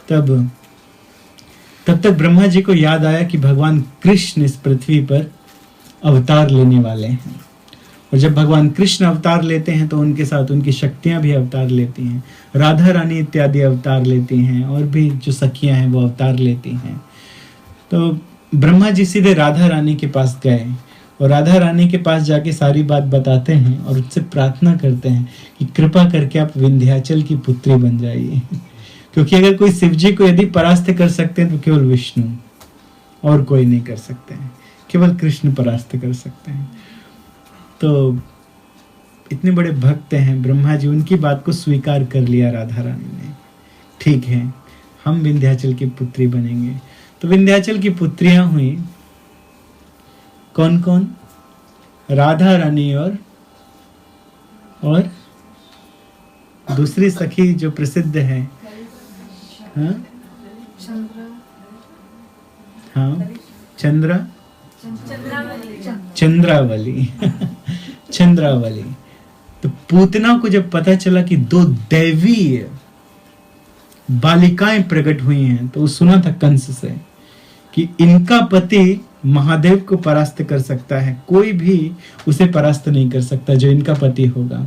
तब तक ब्रह्मा जी को याद आया कि भगवान कृष्ण इस पृथ्वी पर अवतार लेने वाले हैं, और जब भगवान कृष्ण अवतार लेते हैं तो उनके साथ उनकी शक्तियां भी अवतार लेती हैं, राधा रानी इत्यादि अवतार लेती हैं, और भी जो सखियां हैं वो अवतार लेती हैं। तो ब्रह्मा जी सीधे राधा रानी के पास गए, और राधा रानी के पास जाके सारी बात बताते हैं और उससे प्रार्थना करते हैं कि कृपा करके आप विंध्याचल की पुत्री बन जाइए। क्योंकि अगर कोई शिव जी को यदि परास्त कर सकते हैं तो केवल विष्णु, और कोई नहीं कर सकते हैं, केवल कृष्ण परास्त कर सकते हैं। तो इतने बड़े भक्त हैं ब्रह्मा जी, उनकी बात को स्वीकार कर लिया राधा रानी ने। ठीक है, हम विंध्याचल की पुत्री बनेंगे। तो विंध्याचल की पुत्रियां हुई कौन कौन? राधा रानी और दूसरी सखी जो प्रसिद्ध है, चंद्रावली। चंद्रावली। तो पूतना को जब पता चला कि दो दैवी बालिकाएं प्रकट हुई हैं, तो वो सुना था कंस से कि इनका पति महादेव को परास्त कर सकता है, कोई भी उसे परास्त नहीं कर सकता जो इनका पति होगा।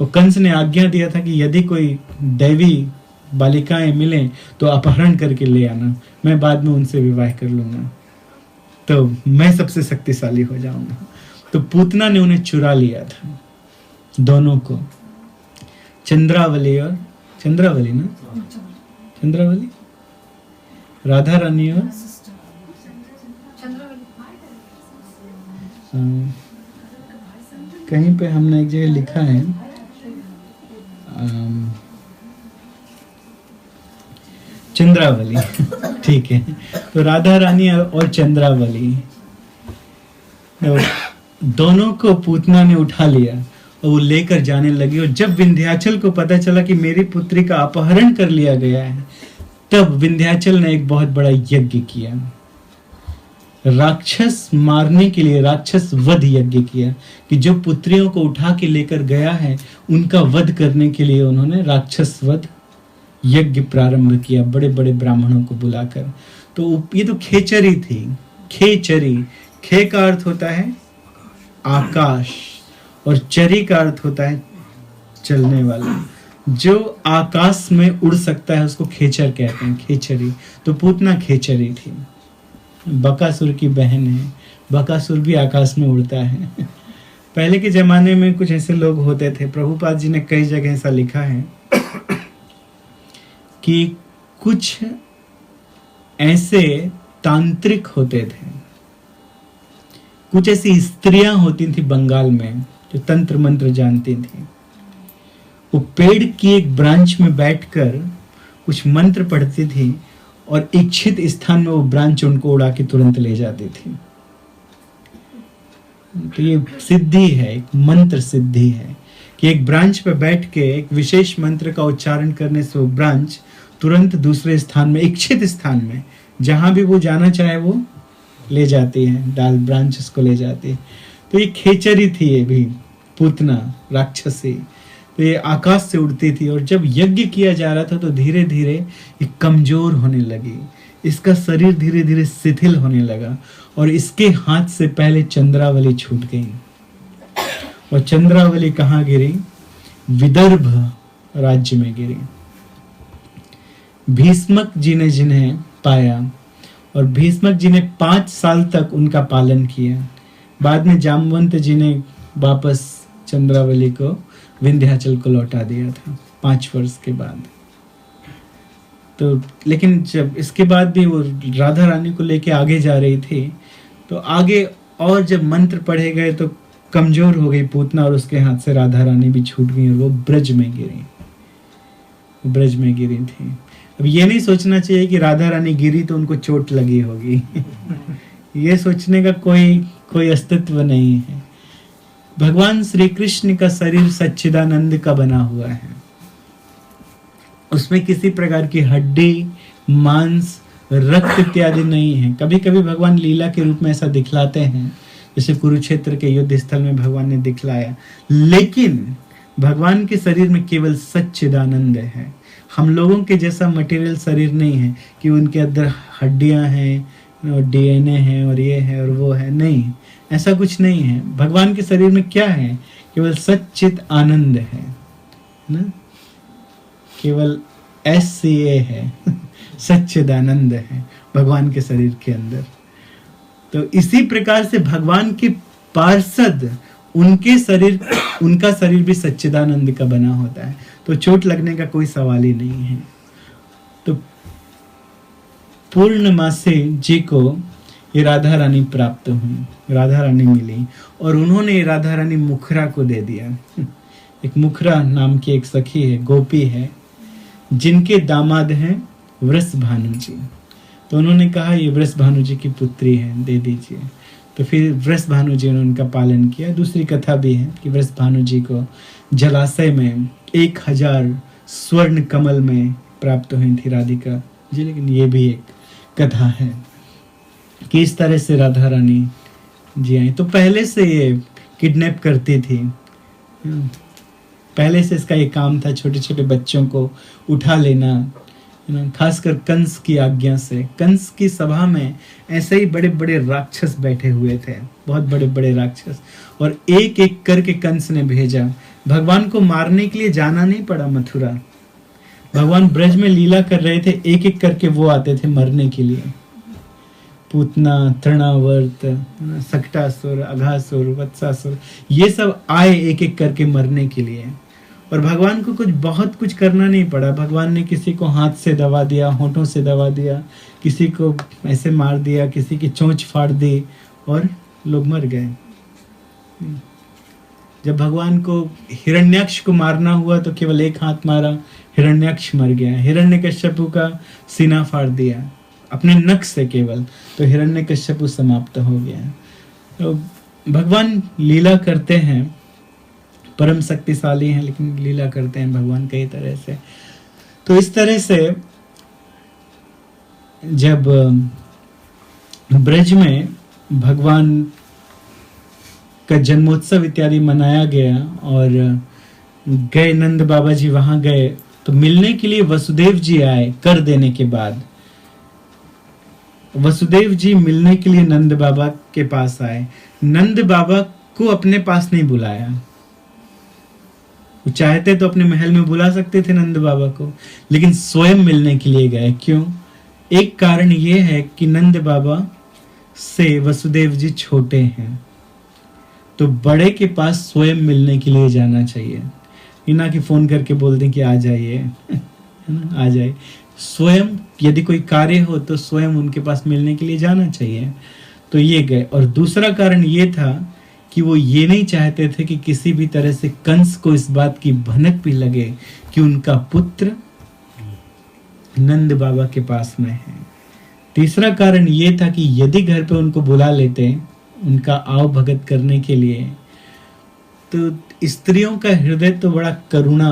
वो कंस ने आज्ञा दिया था कि यदि कोई दैवी बालिकाएं मिलें तो अपहरण करके ले आना, मैं बाद में उनसे विवाह कर लूंगा, तो मैं सबसे शक्तिशाली हो जाऊंगा। तो पूतना ने उन्हें चुरा लिया था, दोनों को, चंद्रावली और चंद्रावली ना, चंद्रावली, राधा रानी और कहीं पे हमने एक जगह लिखा है चंद्रावली। ठीक है, तो राधा रानी और चंद्रावली दोनों को पूतना ने उठा लिया और वो लेकर जाने लगी। और जब विंध्याचल को पता चला कि मेरी पुत्री का अपहरण कर लिया गया है, तब विंध्याचल ने एक बहुत बड़ा यज्ञ किया, राक्षस मारने के लिए राक्षस वध यज्ञ किया, कि जो पुत्रियों को उठा के लेकर गया है उनका वध करने के लिए उन्होंने राक्षस वध यज्ञ प्रारंभ किया, बड़े बड़े ब्राह्मणों को बुलाकर। तो ये तो खेचरी थी। खेचरी, खे का अर्थ होता है आकाश और चरी का अर्थ होता है चलने वाला। जो आकाश में उड़ सकता है उसको खेचर कहते हैं, खेचरी। तो पूतना खेचरी थी, बकासुर की बहन है। बकासुर भी आकाश में उड़ता है। पहले के जमाने में कुछ ऐसे लोग होते थे, प्रभुपाद जी ने कई जगह ऐसा लिखा है कि कुछ ऐसे तांत्रिक होते थे, कुछ ऐसी स्त्रियां होती थी बंगाल में जो तंत्र मंत्र जानती थी। वो पेड़ की एक ब्रांच में बैठकर कुछ मंत्र पढ़ती थी और इच्छित स्थान में वो ब्रांच उनको उड़ा के तुरंत ले जाती थी। तो ये सिद्धि है, एक मंत्र सिद्धि है कि एक ब्रांच पे बैठ के एक विशेष मंत्र का उच्चारण करने से वो ब्रांच तुरंत दूसरे स्थान में, इच्छित स्थान में, जहां भी वो जाना चाहे वो ले जाती है, डाल ब्रांच उसको ले जाती है। तो ये खेचरी थी, ये भी पूतना राक्षसी। तो ये आकाश से उड़ती थी और जब यज्ञ किया जा रहा था तो धीरे धीरे ये कमजोर होने लगी, इसका शरीर धीरे धीरे शिथिल होने लगा और इसके हाथ से पहले चंद्रावली छूट गई। और चंद्रावली कहाँ गिरी? विदर्भ राज्य में गिरी। भीष्मक जी ने जिन्हें पाया और भीष्मक जी ने 5 साल तक उनका पालन किया। बाद में जामवंत जी ने वापस चंद्रावली को, विंध्याचल को लौटा दिया था 5 वर्ष के बाद। तो लेकिन जब इसके बाद भी वो राधा रानी को लेके आगे जा रही थी तो आगे और जब मंत्र पढ़े गए तो कमजोर हो गई पूतना और उसके हाथ से राधा रानी भी छूट गई और वो ब्रज में गिरी, ब्रज में गिरी थी। अब ये नहीं सोचना चाहिए कि राधा रानी गिरी तो उनको चोट लगी होगी। ये सोचने का कोई अस्तित्व नहीं है। भगवान श्री कृष्ण का शरीर सच्चिदानंद का बना हुआ है, उसमें किसी प्रकार की हड्डी, मांस, रक्त इत्यादि नहीं है। कभी कभी भगवान लीला के रूप में ऐसा दिखलाते हैं, जैसे कुरुक्षेत्र के युद्ध स्थल में भगवान ने दिखलाया, लेकिन भगवान के शरीर में केवल सच्चिदानंद है। हम लोगों के जैसा मटेरियल शरीर नहीं है कि उनके अंदर हड्डियां हैं और डीएनए है और ये है और वो है, नहीं, ऐसा कुछ नहीं है। भगवान के शरीर में क्या है? केवल सच्चित आनंद है ना, केवल SCA है, सच्चिदानंद है भगवान के शरीर के अंदर। तो इसी प्रकार से भगवान के पार्षद, उनका शरीर भी सच्चिदानंद का बना होता है, तो चोट लगने का कोई सवाल ही नहीं है। तो पूर्णमासी जी को ये राधा रानी प्राप्त हुई, राधा रानी मिली और उन्होंने राधा रानी मुखरा को दे दिया। एक मुखरा नाम की एक सखी है, गोपी है, जिनके दामाद हैं वृषभानु जी। तो उन्होंने कहा ये वृषभानु जी की पुत्री है, दे दीजिए। तो फिर वृषभानु जी ने उनका पालन किया। दूसरी कथा भी है कि वृषभानु जी को जलाशय में 1000 स्वर्ण कमल में प्राप्त हुई थी राधिका जी, लेकिन ये भी एक कथा है कि इस तरह से राधा रानी जी आई। तो पहले से ये किडनैप करती थी, पहले से इसका ये काम था, छोटे छोटे बच्चों को उठा लेना, खासकर कंस की आज्ञा से। कंस की सभा में ऐसे ही बड़े बड़े राक्षस बैठे हुए थे, बहुत बड़े बड़े राक्षस, और एक एक करके कंस ने भेजा। भगवान को मारने के लिए जाना नहीं पड़ा मथुरा, भगवान ब्रज में लीला कर रहे थे, एक एक करके वो आते थे मरने के लिए। पूतना, तृणावर्त, सक्टासुर, अघासुर, वत्सासुर, ये सब आए एक एक करके मरने के लिए। और भगवान को बहुत कुछ करना नहीं पड़ा। भगवान ने किसी को हाथ से दबा दिया, होठों से दबा दिया, किसी को ऐसे मार दिया, किसी की चोंच फाड़ दी और लोग मर गए। जब भगवान को हिरण्याक्ष को मारना हुआ तो केवल एक हाथ मारा, हिरण्याक्ष मर गया। हिरण्यकश्यपु का सीना फाड़ दिया अपने नख से केवल, तो हिरण्यकश्यपु समाप्त हो गया। तो भगवान लीला करते हैं, परम शक्तिशाली हैं, लेकिन लीला करते हैं भगवान कई तरह से। तो इस तरह से जब ब्रज में भगवान का जन्मोत्सव इत्यादि मनाया गया और गए नंद बाबा जी वहां गए, तो मिलने के लिए वसुदेव जी आए। कर देने के बाद वसुदेव जी मिलने के लिए नंद बाबा के पास आए। नंद बाबा को अपने पास नहीं बुलाया। वो चाहते तो अपने महल में बुला सकते थे नंद बाबा को, लेकिन स्वयं मिलने के लिए गए। क्यों? एक कारण ये है कि नंद बाबा से वसुदेव जी छोटे हैं, तो बड़े के पास स्वयं मिलने के लिए जाना चाहिए, ना कि फोन करके बोल दें कि आ जाइए आ जाए। स्वयं यदि कोई कार्य हो तो स्वयं उनके पास मिलने के लिए जाना चाहिए। तो ये गए। और दूसरा कारण ये था कि वो ये नहीं चाहते थे कि किसी भी तरह से कंस को इस बात की भनक भी लगे कि उनका पुत्र नंद बाबा के पास में है। तीसरा कारण ये था कि यदि घर पे उनको बुला लेते उनका आव भगत करने के लिए, तो स्त्रियों का हृदय तो बड़ा करुणा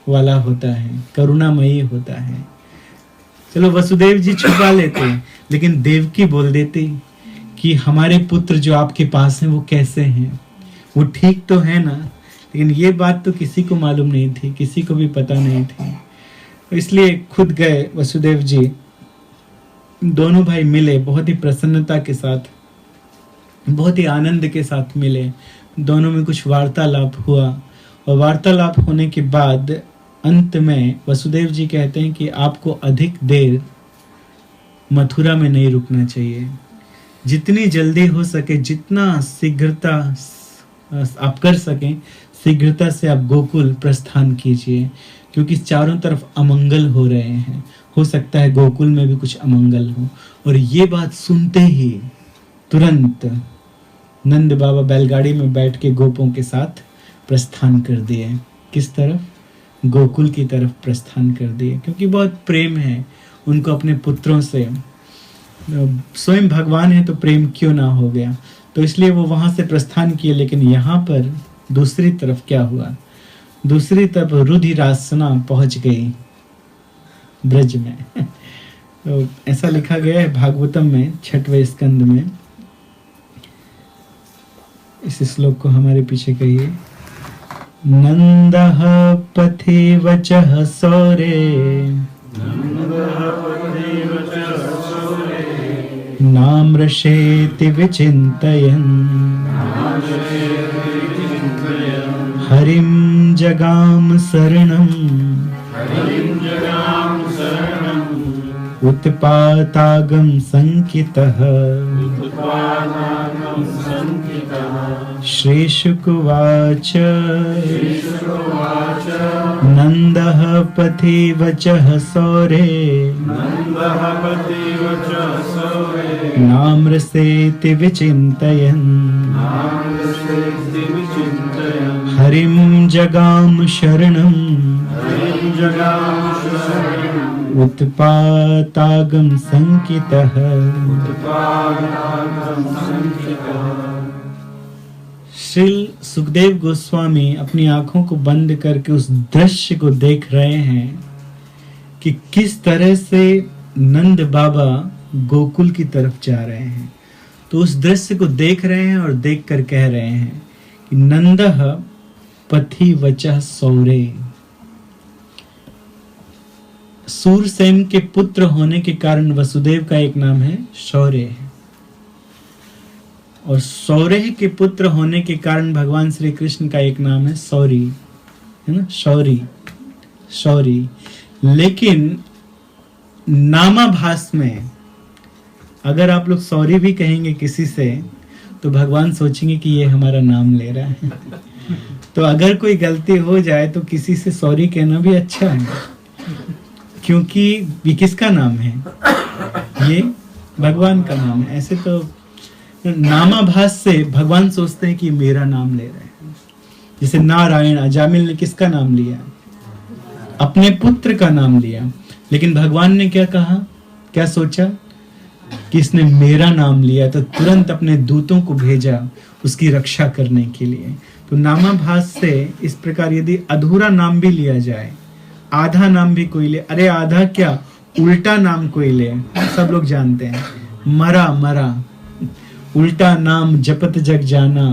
वाला होता है, करुणामयी होता है। चलो वसुदेव जी छुपा लेते, लेकिन देवकी बोल देती कि हमारे पुत्र जो आपके पास हैं वो कैसे हैं, वो ठीक तो है ना। लेकिन ये बात तो किसी को मालूम नहीं थी, किसी को भी पता नहीं थी। तो इसलिए खुद गए वसुदेव जी। दोनों भाई मिले बहुत ही प्रसन्नता के साथ, बहुत ही आनंद के साथ मिले। दोनों में कुछ वार्तालाप हुआ और वार्तालाप होने के बाद अंत में वसुदेव जी कहते हैं कि आपको अधिक देर मथुरा में नहीं रुकना चाहिए। जितनी जल्दी हो सके, जितना शीघ्रता आप कर सकें, शीघ्रता से आप गोकुल प्रस्थान कीजिए, क्योंकि चारों तरफ अमंगल हो रहे हैं। हो सकता है गोकुल में भी कुछ अमंगल हो। और ये बात सुनते ही तुरंत नंद बाबा बैलगाड़ी में बैठ के गोपों के साथ प्रस्थान कर दिए। किस तरफ? गोकुल की तरफ प्रस्थान कर दिए, क्योंकि बहुत प्रेम है उनको अपने पुत्रों से। स्वयं भगवान है तो प्रेम क्यों ना हो गया। तो इसलिए वो वहां से प्रस्थान किए। लेकिन यहाँ पर दूसरी तरफ क्या हुआ? दूसरी तरफ रुधिरासना पहुंच गई ब्रज में। तो ऐसा लिखा गया है भागवतम में 6वें स्कंद में। इस श्लोक को हमारे पीछे कहिए। नंदः पथि वचः सौरे नाम्रशेति विचिन्तयन् हरिं जगाम शरणम् उत्पातागम संकितः श्रीशुकुवाच नंदः पथि वचः सौरे नाम्रसेति विचिन्तयन् हरिं जगाम शरणम् उत्पातागम संकितः। श्री सुखदेव गोस्वामी अपनी आंखों को बंद करके उस दृश्य को देख रहे हैं कि किस तरह से नंद बाबा गोकुल की तरफ जा रहे हैं। तो उस दृश्य को देख रहे हैं और देखकर कह रहे हैं कि नंदः पथि वचः सौरे। सूरसेन के पुत्र होने के कारण वसुदेव का एक नाम है शौर्य, और सौर्य के पुत्र होने के कारण भगवान श्री कृष्ण का एक नाम है शौरी, है ना, शौरी शौरी। लेकिन नामाभास में अगर आप लोग शौरी भी कहेंगे किसी से, तो भगवान सोचेंगे कि ये हमारा नाम ले रहा है। तो अगर कोई गलती हो जाए तो किसी से सॉरी कहना भी अच्छा है, क्योंकि ये किसका नाम है? ये भगवान का नाम है। ऐसे तो नामाभास से भगवान सोचते हैं कि मेरा नाम ले रहे हैं। जैसे नारायण, अजामिल ने किसका नाम लिया? अपने पुत्र का नाम लिया। लेकिन भगवान ने क्या कहा, क्या सोचा कि इसने मेरा नाम लिया, तो तुरंत अपने दूतों को भेजा उसकी रक्षा करने के लिए। तो नामाभास से इस प्रकार यदि अधूरा नाम भी लिया जाए, आधा नाम भी कोई ले, अरे आधा क्या, उल्टा नाम कोई ले, सब लोग जानते हैं, मरा मरा, उल्टा नाम जपत जग जाना,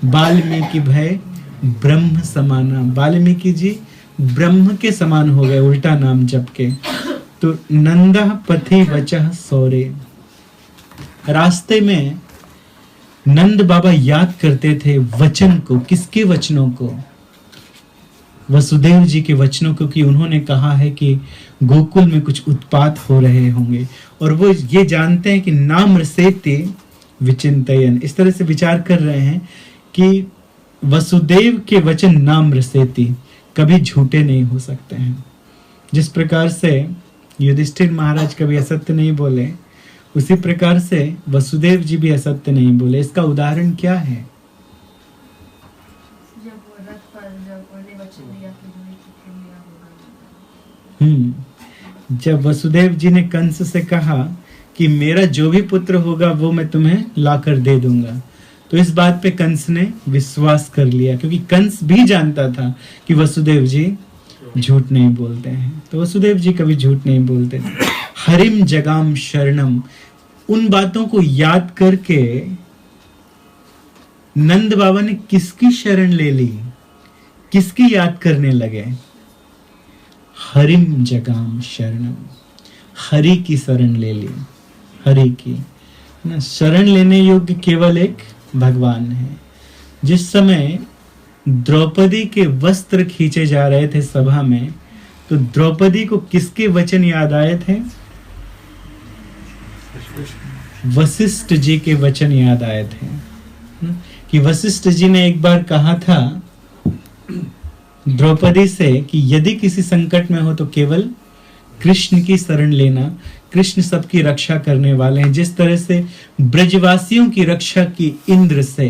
वाल्मीकि भय ब्रह्म समाना। वाल्मीकि जी ब्रह्म के समान हो गए उल्टा नाम जप के। तो नंदा पथि वचः सौरे, रास्ते में नंद बाबा याद करते थे वचन को। किसके वचनों को? वसुदेव जी के वचनों को, कि उन्होंने कहा है कि गोकुल में कुछ उत्पात हो रहे होंगे, और वो ये जानते हैं कि नाम रसेते विचिंतयन, इस तरह से विचार कर रहे हैं कि वसुदेव के वचन नाम रसेती, कभी झूठे नहीं हो सकते हैं। जिस प्रकार से युधिष्ठिर महाराज कभी असत्य नहीं बोले, उसी प्रकार से वसुदेव जी भी असत्य नहीं बोले। इसका उदाहरण क्या है? जब वसुदेव जी ने कंस से कहा कि मेरा जो भी पुत्र होगा वो मैं तुम्हें लाकर दे दूंगा, तो इस बात पे कंस ने विश्वास कर लिया, क्योंकि कंस भी जानता था कि वसुदेव जी झूठ नहीं बोलते हैं। तो वसुदेव जी कभी झूठ नहीं बोलते थे। हरिम जगाम शरणम, उन बातों को याद करके नंद बाबा ने किसकी शरण ले ली, किसकी याद करने लगे? हरिम जगाम शरणम, हरि की शरण ले ली, हरि की ना। शरण लेने योग्य केवल एक भगवान है। जिस समय द्रौपदी के वस्त्र खींचे जा रहे थे सभा में, तो द्रौपदी को किसके वचन याद आए थे? वशिष्ठ जी के वचन याद आए थे, कि वशिष्ठ जी ने एक बार कहा था द्रौपदी से कि यदि किसी संकट में हो तो केवल कृष्ण की शरण लेना, कृष्ण सबकी रक्षा करने वाले हैं। जिस तरह से ब्रजवासियों की रक्षा की इंद्र से,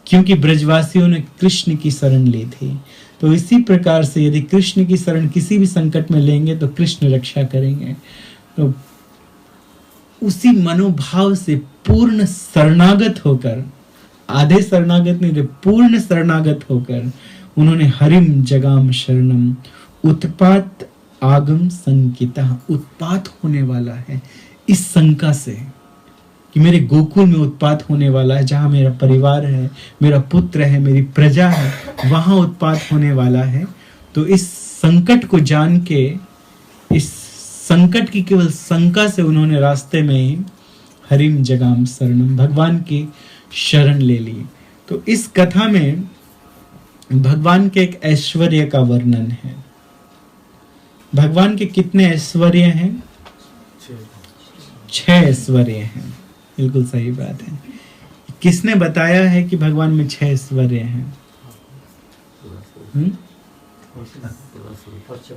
क्योंकि ब्रजवासियों ने कृष्ण की शरण ली थी, तो इसी प्रकार से यदि कृष्ण की शरण किसी भी संकट में लेंगे तो कृष्ण रक्षा करेंगे। तो उसी मनोभाव से पूर्ण शरणागत होकर, आधे शरणागत नहीं थे, पूर्ण शरणागत होकर उन्होंने हरिम जगाम शरणम, उत्पात आगम संकिता, उत्पात होने वाला है इस शंका से कि मेरे गोकुल में उत्पात होने वाला है, जहां मेरा परिवार है, मेरा पुत्र है, मेरी प्रजा है, वहां उत्पात होने वाला है। तो इस संकट को जान के, इस संकट की केवल शंका से उन्होंने रास्ते में ही हरिम जगाम शरणम, भगवान की शरण ले ली। तो इस कथा में भगवान के एक ऐश्वर्य का वर्णन है। भगवान के कितने ऐश्वर्य हैं? 6 ऐश्वर्य हैं। बिल्कुल सही बात है। किसने बताया है कि भगवान में 6 ऐश्वर्य हैं?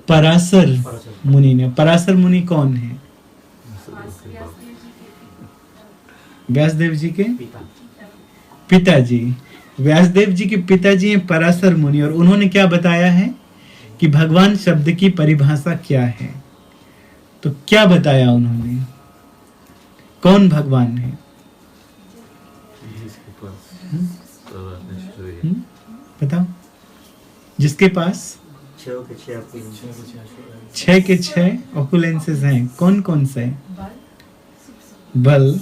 पराशर मुनि ने। पराशर मुनि कौन है? व्यासदेव जी के पिताजी। व्यासदेव जी के पिताजी हैं पराशर मुनि, और उन्होंने क्या बताया है कि भगवान शब्द की परिभाषा क्या है। तो क्या बताया उन्होंने? कौन भगवान है? बताओ। जिसके पास 6 के 6 ऑपुलेंसेस हैं। कौन कौन से? बल,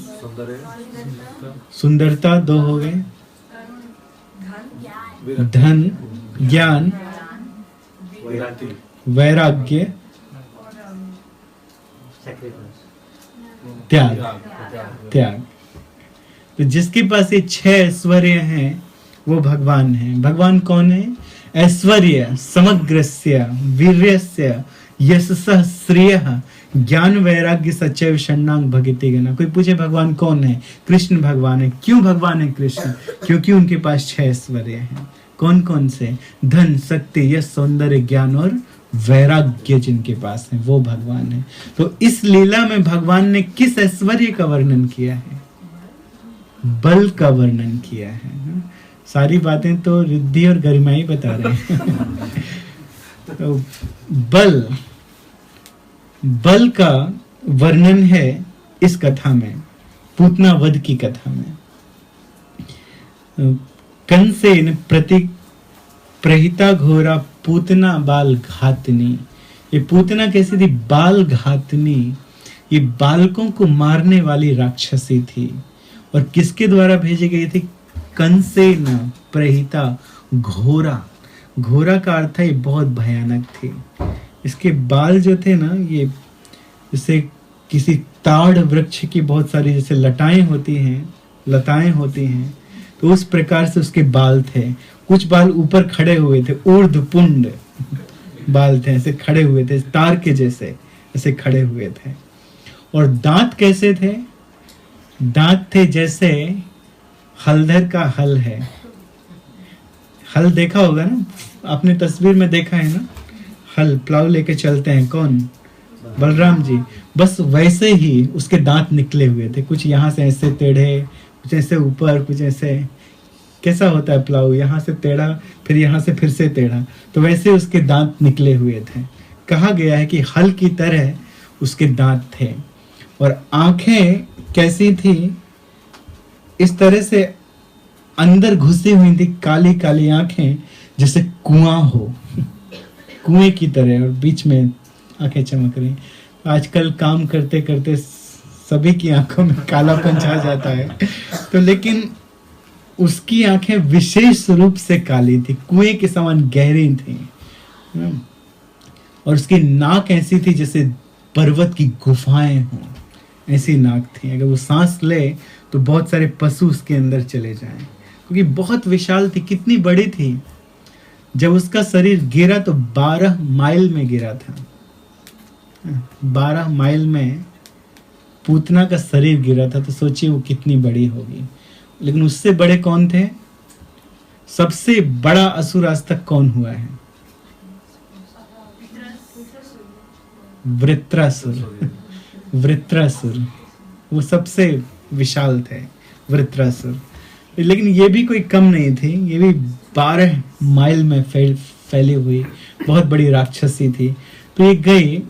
सुंदरता 2 हो गए, धन, ज्ञान, वैराग्य, त्याग। तो जिसके पास ये 6 ऐश्वर्य हैं वो भगवान है। भगवान कौन है? ऐश्वर्य समग्रस्य वीर्यस्य यशसः श्रेयः ज्ञान वैराग्य सच्चैव षण्णांग भगति गना। कोई पूछे भगवान कौन है? कृष्ण भगवान है। क्यों भगवान है कृष्ण? क्योंकि उनके पास 6 ऐश्वर्य हैं। कौन कौन से? धन, शक्ति, यश, सौंदर्य, ज्ञान और वैराग्य जिनके पास है वो भगवान है। तो इस लीला में भगवान ने किस ऐश्वर्य का वर्णन किया है? बल का वर्णन किया है। सारी बातें तो रिद्धि और गरिमा ही बता रहे हैं। तो बल का वर्णन है इस कथा में, पूतना वध की कथा में। कंसेन प्रति प्रहिता घोरा पूतना बाल घातनी। ये पूतना कैसी थी? बाल घातनी। ये बालकों को मारने वाली राक्षसी थी और किसके द्वारा भेजी गई थी? कंसेन प्रहिता घोरा। घोरा का अर्थ है ये बहुत भयानक थी। इसके बाल जो थे ना, ये जैसे किसी ताड़ वृक्ष की बहुत सारी जैसे लताएं होती हैं, तो उस प्रकार से उसके बाल थे। कुछ बाल ऊपर खड़े हुए थे, ऊर्ध्वपुंड बाल थे, ऐसे खड़े हुए थे, तार के जैसे ऐसे खड़े हुए थे। और दांत कैसे थे? दांत थे जैसे हलधर का हल है। हल देखा होगा ना आपने, तस्वीर में देखा है ना, हल प्लाव लेके चलते हैं, कौन? बलराम जी। बस वैसे ही उसके दांत निकले हुए थे, कुछ यहाँ से ऐसे टेढ़े, कुछ ऐसे ऊपर, कुछ ऐसे। कैसा होता है प्लाव? यहाँ से टेढ़ा, फिर यहाँ से फिर से टेढ़ा, तो वैसे उसके दांत निकले हुए थे। कहा गया है कि हल की तरह उसके दांत थे। और आंखें कैसी थी? इस तरह से अंदर घुसी हुई थी, काली काली आंखें, जैसे कुआं हो, कुएं की तरह, और बीच में आंखें चमक रही। आजकल काम करते करते सभी की आंखों में कालापन छा जाता है, तो लेकिन उसकी आंखें विशेष रूप से काली थी, कुएं के समान गहरी थी। और उसकी नाक ऐसी थी जैसे पर्वत की गुफाएं हों, ऐसी नाक थी। अगर वो सांस ले तो बहुत सारे पशु उसके अंदर चले जाएं, क्योंकि बहुत विशाल थी। कितनी बड़ी थी? जब उसका शरीर गिरा तो 12 माइल में गिरा था। 12 माइल में पूतना का शरीर गिरा था, तो सोचिए वो कितनी बड़ी होगी। लेकिन उससे बड़े कौन थे? सबसे बड़ा असुर आज तक कौन हुआ है? वृत्रासुर। वृत्रासुर वो सबसे विशाल थे, वृत्रासुर। लेकिन ये भी कोई कम नहीं थी, ये भी 12 माइल में फैली हुई बहुत बड़ी राक्षसी थी। तो ये गई,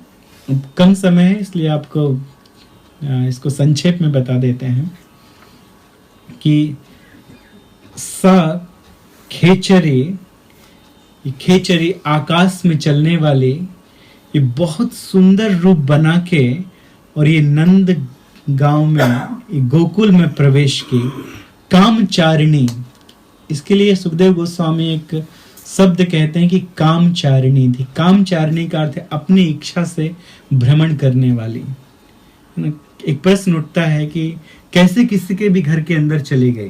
कम समय है इसलिए आपको इसको संक्षेप में बता देते हैं कि खेचरी आकाश में चलने वाली, ये बहुत सुंदर रूप बना के, और ये नंद गांव में, ये गोकुल में प्रवेश की। कामचारिणी, इसके लिए सुखदेव गोस्वामी एक शब्द कहते हैं कि कामचारिणी थी। कामचारिणी का अर्थ है अपनी इच्छा से भ्रमण करने वाली। एक प्रश्न उठता है कि कैसे किसी के भी घर के अंदर चली गई,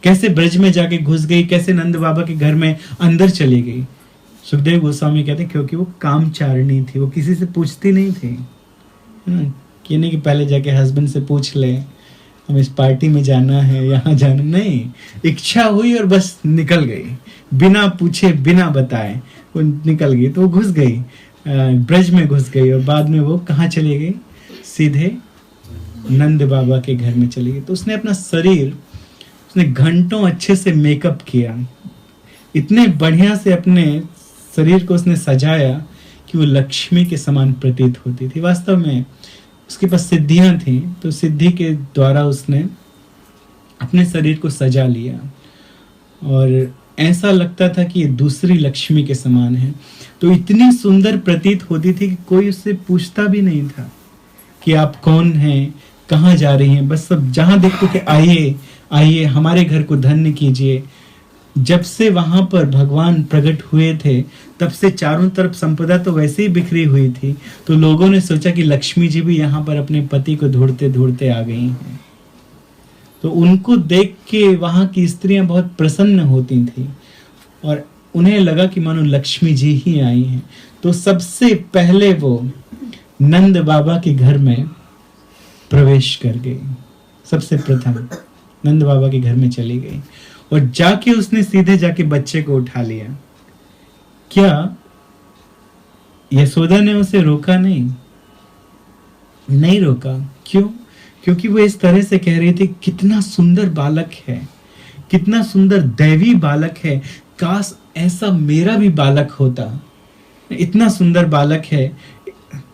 कैसे ब्रज में जाके घुस गई, कैसे नंद बाबा के घर में अंदर चली गई? सुखदेव गोस्वामी कहते हैं क्योंकि वो कामचारिणी थी, वो किसी से पूछती नहीं थी। कि नहीं कि पहले जाके हस्बैंड से पूछ ले हम इस पार्टी में जाना है, यहाँ जाना, नहीं, इच्छा हुई और बस निकल गई, बिना पूछे बिना बताए वो निकल गई। तो वो घुस गई, ब्रज में घुस गई, और बाद में वो कहाँ चली गई? सीधे नंद बाबा के घर में चली गई। तो उसने अपना शरीर, उसने घंटों अच्छे से मेकअप किया, इतने बढ़िया से अपने शरीर को उसने सजाया कि वो लक्ष्मी के समान प्रतीत होती थी। वास्तव में उसके पास सिद्धियां थी, तो सिद्धि के द्वारा उसने अपने शरीर को सजा लिया और ऐसा लगता था कि ये दूसरी लक्ष्मी के समान है। तो इतनी सुंदर प्रतीत होती थी कि कोई उससे पूछता भी नहीं था कि आप कौन हैं, कहाँ जा रही हैं। बस सब जहां देखते थे आइए आइए हमारे घर को धन्य कीजिए। जब से वहां पर भगवान प्रकट हुए थे तब से चारों तरफ संपदा तो वैसे ही बिखरी हुई थी, तो लोगों ने सोचा कि लक्ष्मी जी भी यहाँ पर अपने पति को ढूंढते ढूंढते आ गई हैं। तो उनको देख के वहां की स्त्रियां बहुत प्रसन्न होती थी और उन्हें लगा कि मानो लक्ष्मी जी ही आई हैं। तो सबसे पहले वो नंद बाबा के घर में प्रवेश कर गई, सबसे प्रथम नंद बाबा के घर में चली गई और जाके उसने सीधे जाके बच्चे को उठा लिया। क्या यशोदा ने उसे रोका? नहीं रोका। क्यों? क्योंकि वो इस तरह से कह रही थी, कितना सुंदर बालक है, कितना सुंदर दैवी बालक है, काश ऐसा मेरा भी बालक होता, इतना सुंदर बालक है।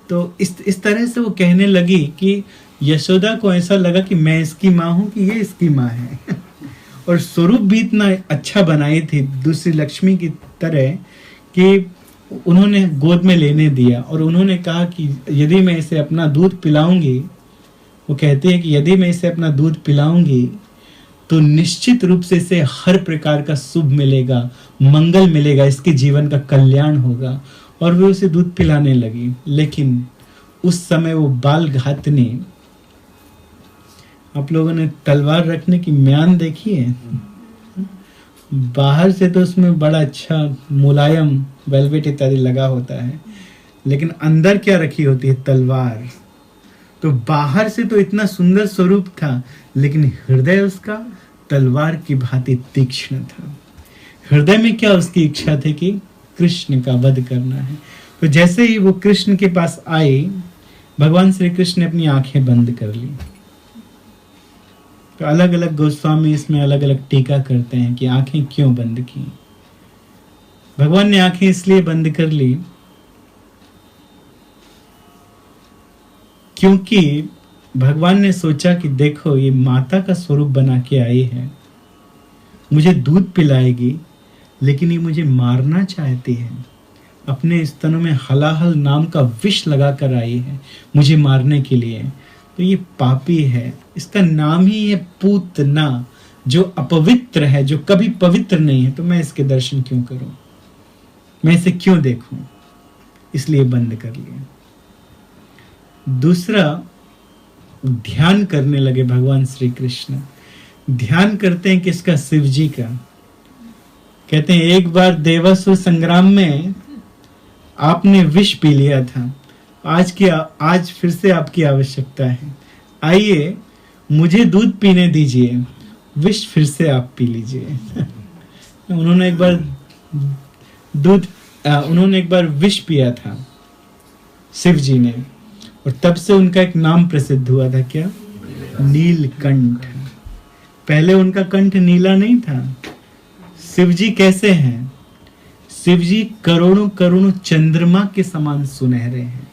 तो इस तरह से वो कहने लगी कि यशोदा को ऐसा लगा कि मैं इसकी माँ हूं कि ये इसकी माँ है। और स्वरूप भी इतना अच्छा बनाई थी दूसरी लक्ष्मी की तरह कि उन्होंने गोद में लेने दिया और उन्होंने कहा कि यदि मैं इसे अपना दूध पिलाऊंगी, वो कहती है कि यदि मैं इसे अपना दूध पिलाऊंगी तो निश्चित रूप से इसे हर प्रकार का शुभ मिलेगा, मंगल मिलेगा, इसके जीवन का कल्याण होगा। और वे उसे दूध पिलाने लगी। लेकिन उस समय वो बाल घातनी, आप लोगों ने तलवार रखने की म्यान देखी है? बाहर से तो उसमें बड़ा अच्छा मुलायम वेलवेट इत्यादि लगा होता है, लेकिन अंदर क्या रखी होती है? तलवार। तो बाहर से तो इतना सुंदर स्वरूप था, लेकिन हृदय उसका तलवार की भांति तीक्ष्ण था। हृदय में क्या उसकी इच्छा थी कि कृष्ण का वध करना है। तो जैसे ही वो कृष्ण के पास आई, भगवान श्री कृष्ण ने अपनी आंखें बंद कर ली। तो अलग अलग गोस्वामी इसमें अलग अलग टीका करते हैं कि आंखें क्यों बंद की। भगवान ने आंखें इसलिए बंद कर ली क्योंकि भगवान ने सोचा कि देखो, ये माता का स्वरूप बना के आई है, मुझे दूध पिलाएगी, लेकिन ये मुझे मारना चाहती है। अपने स्तनों में हलाहल नाम का विष लगा कर आई है मुझे मारने के लिए। तो ये पापी है, इसका नाम ही है पूतना, जो अपवित्र है, जो कभी पवित्र नहीं है। तो मैं इसके दर्शन क्यों करूं, मैं इसे क्यों देखूं? इसलिए बंद कर लिया। दूसरा, ध्यान करने लगे भगवान श्री कृष्ण। ध्यान करते हैं किसका? शिव जी का। कहते हैं एक बार देवासुर संग्राम में आपने विष पी लिया था, आज फिर से आपकी आवश्यकता है। आइए, मुझे दूध पीने दीजिए, विष फिर से आप पी लीजिए। उन्होंने एक बार विष पिया था शिव जी ने, और तब से उनका एक नाम प्रसिद्ध हुआ था। क्या? नीलकंठ। पहले उनका कंठ नीला नहीं था। शिव जी कैसे हैं? शिव जी करोड़ों करोड़ों चंद्रमा के समान सुनहरे हैं।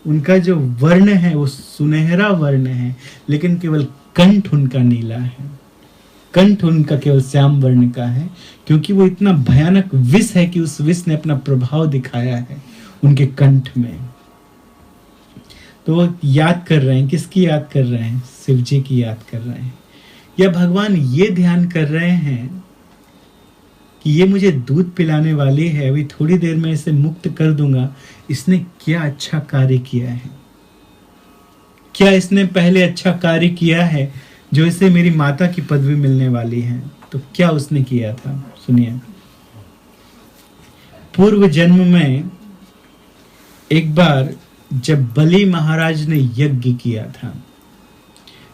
उनका जो वर्ण है वो सुनहरा वर्ण है, लेकिन केवल कंठ उनका नीला है। कंठ उनका केवल श्याम वर्ण का है, क्योंकि वो इतना भयानक विष है कि उस विष ने अपना प्रभाव दिखाया है उनके कंठ में। तो वो याद कर रहे हैं, किसकी याद कर रहे हैं? शिव जी की याद कर रहे हैं। या भगवान ये ध्यान कर रहे हैं कि ये मुझे दूध पिलाने वाली है, अभी थोड़ी देर में इसे मुक्त कर दूंगा, इसने क्या अच्छा कार्य किया है? क्या इसने पहले अच्छा कार्य किया है जो इसे मेरी माता की पदवी मिलने वाली है? तो क्या उसने किया था? सुनिए। पूर्व जन्म में एक बार जब बलि महाराज ने यज्ञ किया था,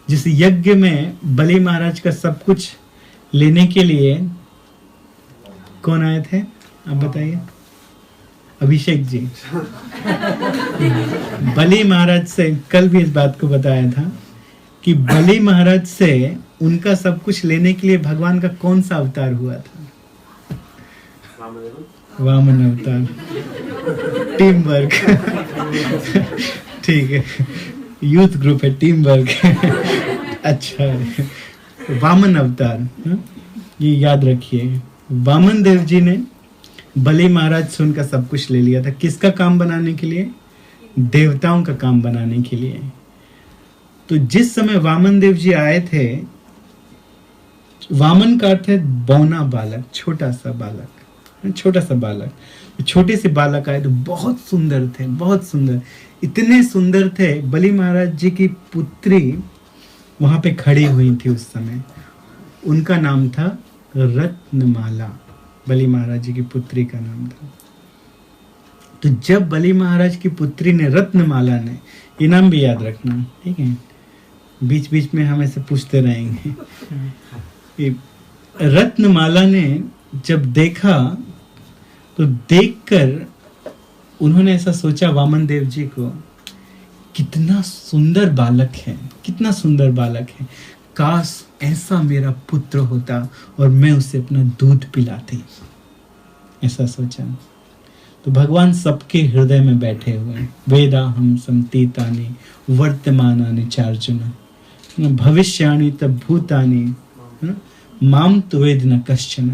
जिस यज्ञ में बलि महाराज का सब कुछ लेने के लिए कौन आए थे? आप बताइए। अभिषेक जी। बलि महाराज से कल भी इस बात को बताया था कि बलि महाराज से उनका सब कुछ लेने के लिए भगवान का कौन सा अवतार हुआ था? वामन अवतार। Team work. ठीक है, यूथ ग्रुप है, टीम वर्क। अच्छा है, वामन अवतार। ये याद रखिए, वामन देव जी ने बलि महाराज से उनका सब कुछ ले लिया था। किसका काम बनाने के लिए? देवताओं का काम बनाने के लिए। तो जिस समय वामन देव जी आए थे, वामन का अर्थ है बौना बालक, छोटा सा बालक, छोटा सा बालक। छोटे से बालक आए तो बहुत सुंदर थे, बहुत सुंदर, इतने सुंदर थे। बलि महाराज जी की पुत्री वहां पे खड़ी हुई थी उस समय, उनका नाम था रत्नमाला। बलि महाराज जी की पुत्री का नाम था। तो जब बलि महाराज की पुत्री ने, रत्नमाला ने, ये नाम भी याद रखना, ठीक है? बीच बीच में हम ऐसे पूछते रहेंगे। रत्नमाला ने जब देखा तो देखकर उन्होंने ऐसा सोचा, वामन देव जी को, कितना सुंदर बालक है, कितना सुंदर बालक है, काश ऐसा मेरा पुत्र होता और मैं उसे अपना दूध पिलाती, ऐसा सोचा। तो भगवान सबके हृदय में बैठे हुए हैं। वेदाहम संतीतानि वर्तमानानि चार्जुन भविष्याणि तब भूतानि माम तो वेद न कश्चन।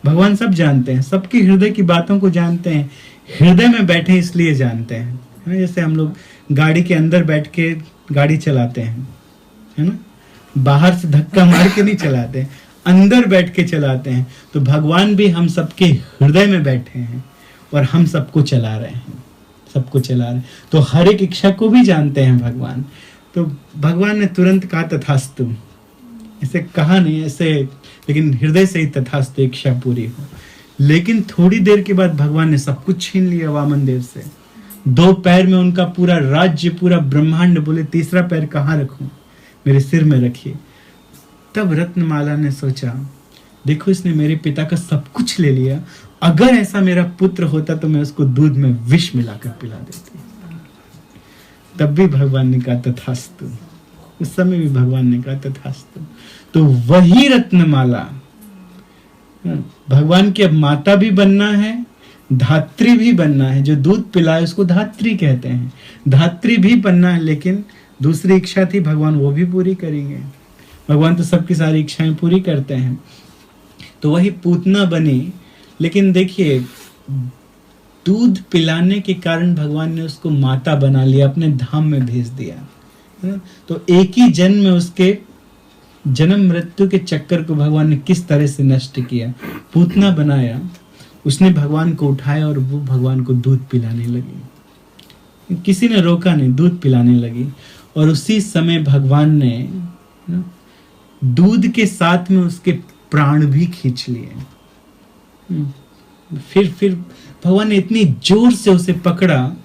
भगवान सब जानते हैं, सबके हृदय की बातों को जानते हैं, हृदय में बैठे इसलिए जानते हैं, है ना। जैसे हम लोग गाड़ी के अंदर बैठ के गाड़ी चलाते हैं, है ना, बाहर से धक्का मार के नहीं चलाते, अंदर बैठ के चलाते हैं। तो भगवान भी हम सबके हृदय में बैठे हैं और हम सबको चला रहे हैं, सबको चला रहे हैं। तो हर एक इच्छा को भी जानते हैं भगवान। तो भगवान ने तुरंत कहा तथास्तु, ऐसे कहा नहीं ऐसे, लेकिन हृदय से ही तथास्तु, इच्छा पूरी हो। लेकिन थोड़ी देर के बाद भगवान ने सब कुछ छीन लिया वामन देव से। 2 पैर में उनका पूरा राज्य, पूरा ब्रह्मांड। बोले तीसरा पैर कहाँ रखूं? मेरे सिर में रखिए। तब रत्नमाला ने सोचा, देखो इसने मेरे पिता का सब कुछ ले लिया, अगर ऐसा मेरा पुत्र होता तो मैं उसको दूध में विष मिलाकर पिला देती। तब भी भगवान ने कहा तथास्तु, उस समय भी भगवान ने कहा तथास्तु। तो वही रत्नमाला भगवान की अब माता भी बनना है, धात्री भी बनना है। जो दूध पिलाए उसको धात्री कहते हैं, धात्री भी बनना है। लेकिन दूसरी इच्छा थी भगवान वो भी पूरी करेंगे। भगवान तो सबकी सारी इच्छाएं पूरी करते हैं। तो वही पूतना बनी। लेकिन देखिए, दूध पिलाने के कारण भगवान ने उसको माता बना लिया, अपने धाम में भेज दिया, है ना। तो एक ही जन्म में उसके जन्म मृत्यु के चक्कर को भगवान ने किस तरह से नष्ट किया। पूतना बनाया, उसने भगवान को उठाया और वो भगवान को दूध पिलाने लगी। किसी ने रोका नहीं, दूध पिलाने लगी। और उसी समय भगवान ने दूध के साथ में उसके प्राण भी खींच लिए। फिर भगवान ने इतनी जोर से उसे पकड़ा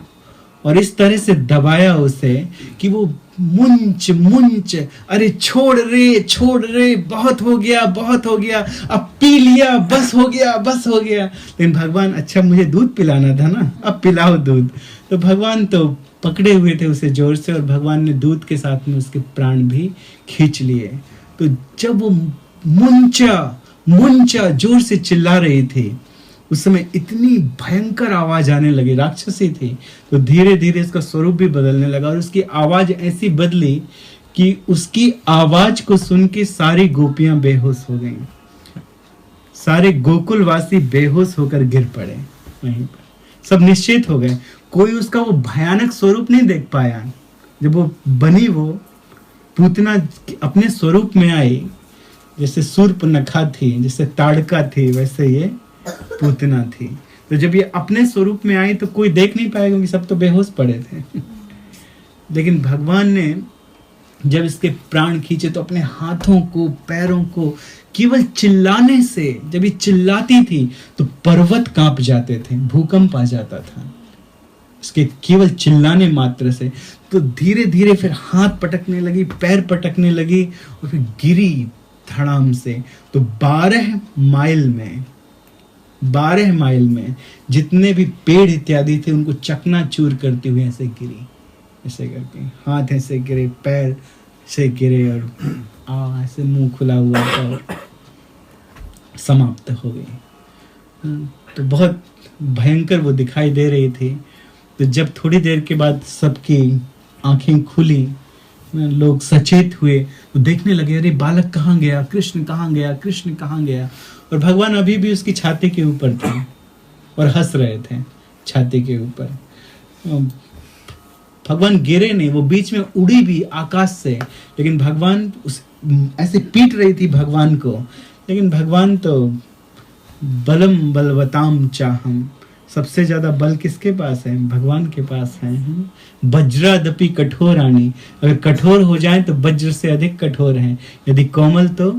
और इस तरह से दबाया उसे कि वो मुंच मुंच, अरे छोड़ रे, बहुत हो गया, अब पी लिया, बस हो गया। लेकिन भगवान, अच्छा मुझे दूध पिलाना था ना, अब पिलाओ दूध। तो भगवान तो पकड़े हुए थे उसे जोर से, और भगवान ने दूध के साथ में उसके प्राण भी खींच लिए। तो जब वो मुंचा जोर से चिल्ला रही थी, उस समय इतनी भयंकर आवाज आने लगी, राक्षसी थी। तो धीरे धीरे इसका स्वरूप भी बदलने लगा और उसकी आवाज ऐसी बदली कि उसकी आवाज को सुन के सारी गोपियां बेहोश हो गईं। सारे गोकुलवासी बेहोश होकर गिर पड़े वहीं पर, सब निश्चित हो गए। कोई उसका वो भयानक स्वरूप नहीं देख पाया। जब वो बनी, वो पूतना अपने स्वरूप में आई, जैसे शूर्पनखा थी, जैसे ताड़का थी, वैसे ये पूतना थी। तो जब ये अपने स्वरूप में आई तो कोई देख नहीं पाएगा क्योंकि सब तो बेहोश पड़े थे। लेकिन भगवान ने जब इसके प्राण खींचे तो अपने हाथों को, पैरों को, केवल चिल्लाने से, जब ये चिल्लाती थी तो पर्वत कांप जाते थे, भूकंप आ जाता था इसके केवल चिल्लाने मात्र से। तो धीरे धीरे फिर हाथ पटकने लगी, पैर पटकने लगी और फिर गिरी धड़ाम से। तो 12 माइल में जितने भी पेड़ इत्यादि थे उनको चकनाचूर करते हुए ऐसे गिरी, ऐसे करके हाथ ऐसे गिरे, पैर से गिरे और ऐसे मुंह खुला हुआ था और समाप्त हो गई। तो बहुत भयंकर वो दिखाई दे रही थी। तो जब थोड़ी देर के बाद सबकी आंखें खुली, लोग सचेत हुए, तो देखने लगे, अरे बालक कहाँ गया, कृष्ण कहाँ गया। और भगवान अभी भी उसकी छाती के ऊपर थे और हंस रहे थे छाती के ऊपर। भगवान गिरे नहीं, वो बीच में उड़ी भी आकाश से, लेकिन भगवान ऐसे पीट रही थी भगवान को। लेकिन भगवान तो बलम बलवताम चाहम, सबसे ज्यादा बल किसके पास है? भगवान के पास है। वज्रादपि कठोरानी, अगर कठोर हो जाए तो वज्र से अधिक कठोर हैं, यदि कोमल तो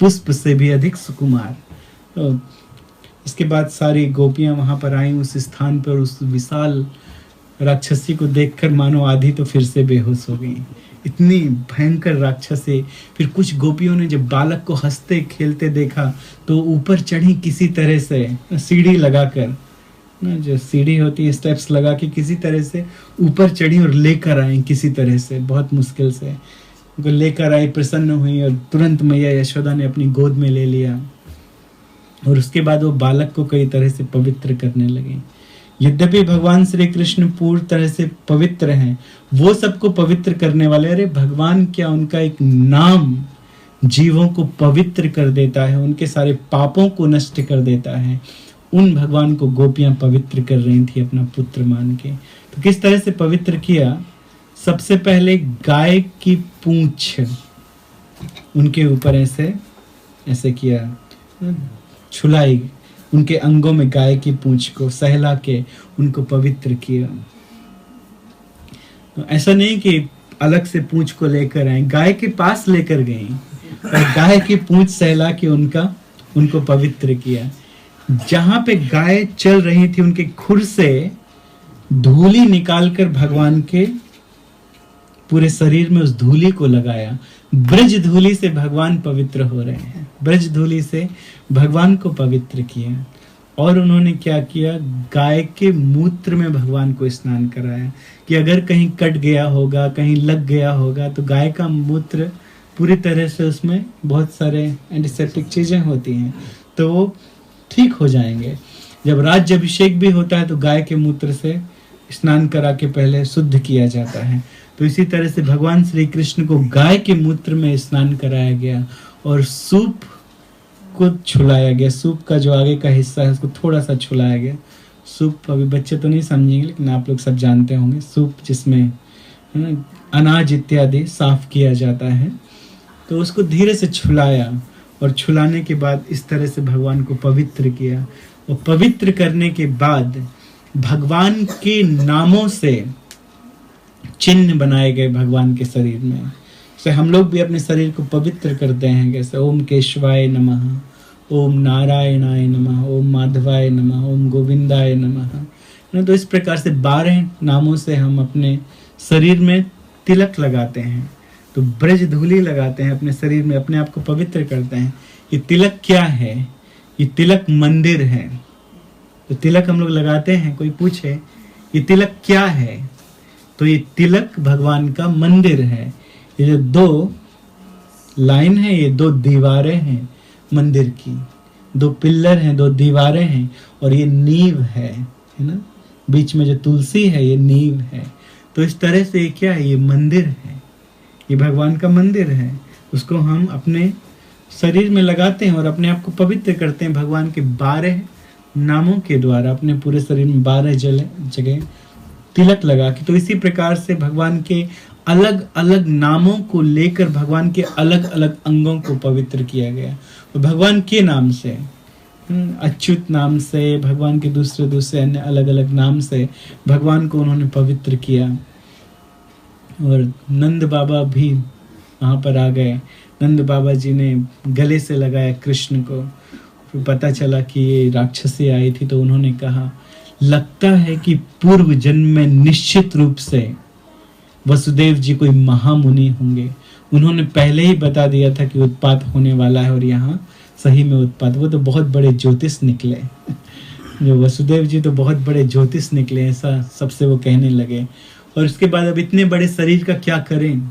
पुष्प से भी अधिक सुकुमार। तो इसके बाद सारी गोपियां वहां पर आई उस स्थान पर। उस विशाल राक्षसी को देखकर मानो आधी तो फिर से बेहोश हो गई। इतनी भयंकर राक्षस है। फिर कुछ गोपियों ने जब बालक को हंसते खेलते देखा तो ऊपर चढ़ी किसी तरह से, सीढ़ी लगाकर, ना जो सीढ़ी होती है स्टेप्स लगा के किसी तरह से ऊपर चढ़ी और लेकर आई, किसी तरह से बहुत मुश्किल से उनको लेकर आई, प्रसन्न हुई और तुरंत मैया यशोदा ने अपनी गोद में ले लिया और उसके बाद वो बालक को कई तरह से पवित्र करने लगे। यद्यपि भगवान श्री कृष्ण पूर्ण तरह से पवित्र हैं, वो सबको पवित्र करने वाले, अरे भगवान क्या, उनका एक नाम जीवों को पवित्र कर देता है, उनके सारे पापों को नष्ट कर देता है। उन भगवान को गोपियां पवित्र कर रही थी अपना पुत्र मान के। तो किस तरह से पवित्र किया? सबसे पहले गाय की पूंछ उनके ऊपर ऐसे ऐसे किया, छुलाई, उनके अंगों में गाय की पूंछ को सहला के उनको पवित्र किया। तो ऐसा नहीं कि अलग से पूंछ को लेकर आए, गाय के पास लेकर गई और गाय की पूंछ सहला के उनको पवित्र किया। जहां पे गाय चल रही थी उनके खुर से धूली निकालकर भगवान के पूरे शरीर में उस धूली को लगाया। ब्रज धूली से भगवान पवित्र हो रहे हैं, ब्रज धूली से भगवान को पवित्र किया। और उन्होंने क्या किया? गाय के मूत्र में भगवान को स्नान कराया कि अगर कहीं कट गया होगा, कहीं लग गया होगा तो गाय का मूत्र पूरी तरह से, उसमें बहुत सारे एंटीसेप्टिक चीजें होती हैं तो वो ठीक हो जाएंगे। जब राज्याभिषेक भी होता है तो गाय के मूत्र से स्नान करा के पहले शुद्ध किया जाता है। तो इसी तरह से भगवान श्री कृष्ण को गाय के मूत्र में स्नान कराया गया और सूप को छुलाया गया। सूप का जो आगे का हिस्सा है उसको थोड़ा सा छुलाया गया। सूप अभी बच्चे तो नहीं समझेंगे लेकिन आप लोग सब जानते होंगे, सूप जिसमें अनाज इत्यादि साफ किया जाता है, तो उसको धीरे से छुलाया और छुलाने के बाद इस तरह से भगवान को पवित्र किया। और पवित्र करने के बाद भगवान के नामों से चिन्ह बनाए गए भगवान के शरीर में। जैसे हम लोग भी अपने शरीर को पवित्र करते हैं, कैसे ओम केशवाय नमः, ओम नारायणाय नमः, ओम माधवाय नमः, ओम गोविंदाय नमः। तो इस प्रकार से 12 नामों से हम अपने शरीर में तिलक लगाते हैं, तो ब्रज धूली लगाते हैं अपने शरीर में, अपने आप को पवित्र करते हैं। ये तिलक क्या है? ये तिलक मंदिर है। तो तिलक हम लोग लगाते हैं, कोई पूछे ये तिलक क्या है, तो ये तिलक भगवान का मंदिर है। ये जो 2 लाइन है, ये 2 दीवारें हैं मंदिर की, 2 पिल्लर हैं, 2 दीवारें हैं और ये नींव है ना, बीच में जो तुलसी है ये नींव है। तो इस तरह से ये क्या है? ये मंदिर है, ये भगवान का मंदिर है। उसको हम अपने शरीर में लगाते हैं और अपने आप को पवित्र करते हैं भगवान के 12 नामों के द्वारा, अपने पूरे शरीर में 12 जगह तिलक लगा के। तो इसी प्रकार से भगवान के अलग अलग नामों को लेकर भगवान के अलग अलग अंगों को पवित्र किया गया। तो भगवान के नाम से, अच्युत नाम से, भगवान के दूसरे अन्य अलग अलग नाम से भगवान को उन्होंने पवित्र किया। और नंद बाबा भी वहाँ पर आ गए। नंद बाबा जी ने गले से लगाया कृष्ण को, फिर पता चला कि ये राक्षसी आई थी, तो उन्होंने कहा लगता है कि पूर्व जन्म में निश्चित रूप से वसुदेव जी कोई महामुनि होंगे। उन्होंने पहले ही बता दिया था कि उत्पात होने वाला है और यहाँ सही में उत्पात। वो तो बहुत बड़े ज्योतिष निकले जो वसुदेव जी तो बहुत बड़े ज्योतिष निकले, ऐसा सबसे वो कहने लगे। और उसके बाद अब इतने बड़े शरीर का क्या करें?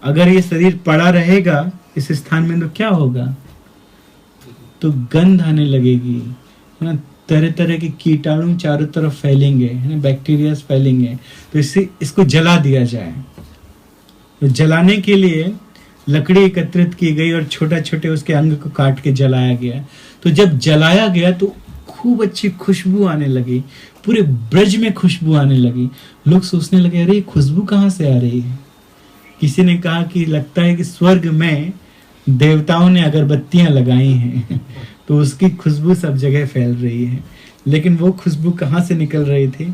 अगर ये शरीर पड़ा रहेगा इस स्थान में तो क्या होगा? तो गंध आने लगेगी, है ना, तरह तरह के कीटाणु चारों तरफ फैलेंगे, है ना, बैक्टीरिया फैलेंगे। तो इसको जला दिया जाए। तो जलाने के लिए लकड़ी एकत्रित की गई और छोटा छोटे उसके अंग को काट के जलाया गया। तो जब जलाया गया तो खूब अच्छी खुशबू आने लगी, पूरे ब्रज में खुशबू आने लगी। लोग सोचने लगे अरे खुशबू कहाँ से आ रही है? किसी ने कहा कि लगता है कि स्वर्ग में देवताओं ने अगरबत्तियां लगाई हैं तो उसकी खुशबू सब जगह फैल रही है। लेकिन वो खुशबू कहाँ से निकल रही थी?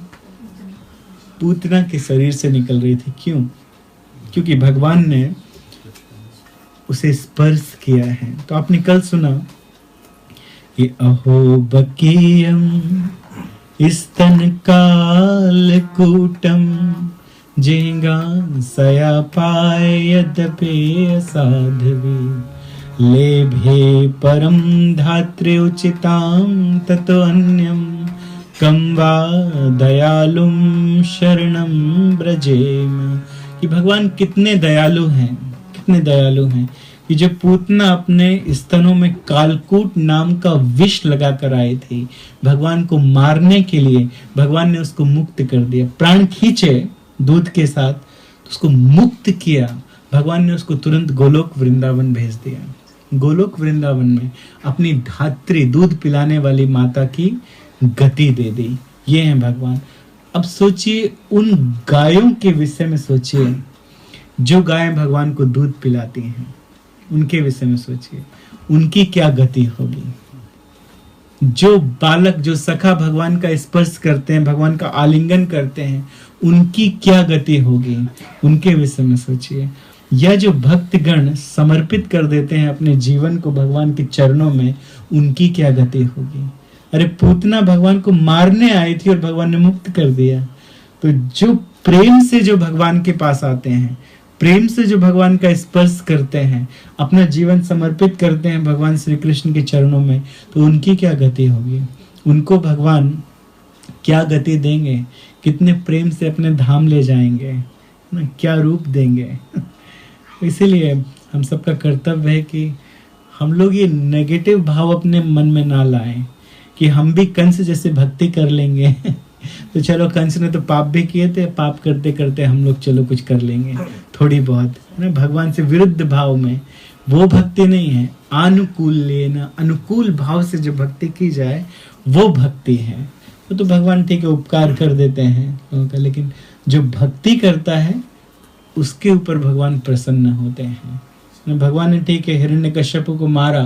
पूतना के शरीर से निकल रही थी। क्यों? क्योंकि भगवान ने उसे स्पर्श किया है। तो आपने कल सुना कि अहो बकीयम स्तन काल कूटम जिहिंगा सया पाए यद्यपि असाधवी लेभे परम धात्रे उचितां ततो अन्यम कम वा दयालुम शरणम ब्रजेम। कि भगवान कितने दयालु हैं, कितने दयालु हैं कि जो पूतना अपने स्तनों में कालकूट नाम का विष लगा कर आई थी, भगवान को मारने के लिए भगवान ने उसको मुक्त कर दिया। प्राण खींचे दूध के साथ, उसको मुक्त किया, भगवान ने उसको तुरंत गोलोक वृंदावन भेज दिया। गोलोक वृंदावन में अपनी धात्री, दूध पिलाने वाली माता की गति दे दी। ये है भगवान। अब सोचिए उन गायों के विषय में, सोचिए जो गायें भगवान को दूध पिलाती हैं, उनके विषय में सोचिए उनकी क्या गति होगी। जो बालक, जो सखा भगवान का स्पर्श करते हैं, भगवान का आलिंगन करते हैं, उनकी क्या गति होगी, उनके विषय में सोचिए। या जो भक्तगण समर्पित कर देते हैं अपने जीवन को भगवान के चरणों में, उनकी क्या गति होगी। अरे पूतना भगवान को मारने आई थी और भगवान ने मुक्त कर दिया। तो जो प्रेम से जो भगवान के पास आते हैं, प्रेम से जो भगवान का स्पर्श करते हैं, अपना जीवन समर्पित करते हैं भगवान श्री कृष्ण के चरणों में, तो उनकी क्या गति होगी। उनको भगवान क्या गति देंगे, कितने प्रेम से अपने धाम ले जाएंगे, क्या रूप देंगे। इसीलिए हम सबका कर्तव्य है कि हम लोग ये नेगेटिव भाव अपने मन में ना लाएं कि हम भी कंस जैसे भक्ति कर लेंगे तो चलो कंस ने तो पाप भी किए थे, पाप करते करते हम लोग चलो कुछ कर लेंगे थोड़ी बहुत, ना। भगवान से विरुद्ध भाव में वो भक्ति नहीं है। अनुकूल लेना, अनुकूल भाव से जो भक्ति की जाए वो भक्ति है। वो तो भगवान ठीक है उपकार कर देते हैं, लेकिन जो भक्ति करता है उसके ऊपर भगवान प्रसन्न होते हैं। भगवान ने ठीक है हिरण्यकश्यप को मारा,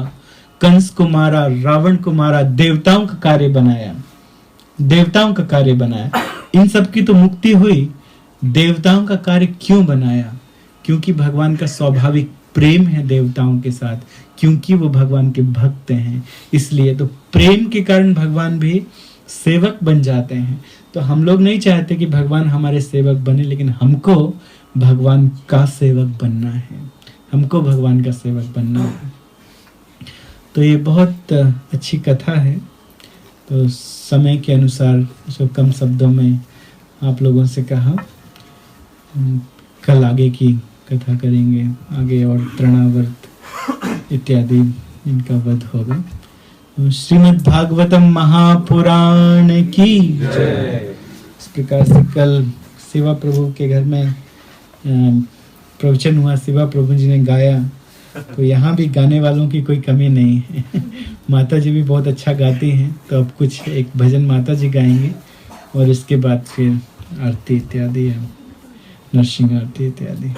कंस को मारा, रावण को मारा, देवताओं का कार्य बनाया, देवताओं का कार्य बनाया। इन सब की तो मुक्ति हुई, देवताओं का कार्य क्यों बनाया? क्योंकि भगवान का स्वाभाविक प्रेम है देवताओं के साथ, क्योंकि वो भगवान के भक्त हैं। इसलिए तो प्रेम के कारण भगवान भी सेवक बन जाते हैं। तो हम लोग नहीं चाहते कि भगवान हमारे सेवक बने, लेकिन हमको भगवान का सेवक बनना है, हमको भगवान का सेवक बनना है। तो ये बहुत अच्छी कथा है। तो समय के अनुसार जो कम शब्दों में आप लोगों से कहा, कल आगे की कथा करेंगे, आगे और तृणावर्त इत्यादि इनका वध होगा। श्रीमद् भागवतम महापुराण की जय। इस प्रकार से कल शिवा प्रभु के घर में प्रवचन हुआ, शिवा प्रभु जी ने गाया, तो यहाँ भी गाने वालों की कोई कमी नहीं है। माता जी भी बहुत अच्छा गाती हैं। तो अब कुछ एक भजन माता जी गाएंगे और इसके बाद फिर आरती इत्यादि है, नरसिंह आरती इत्यादि।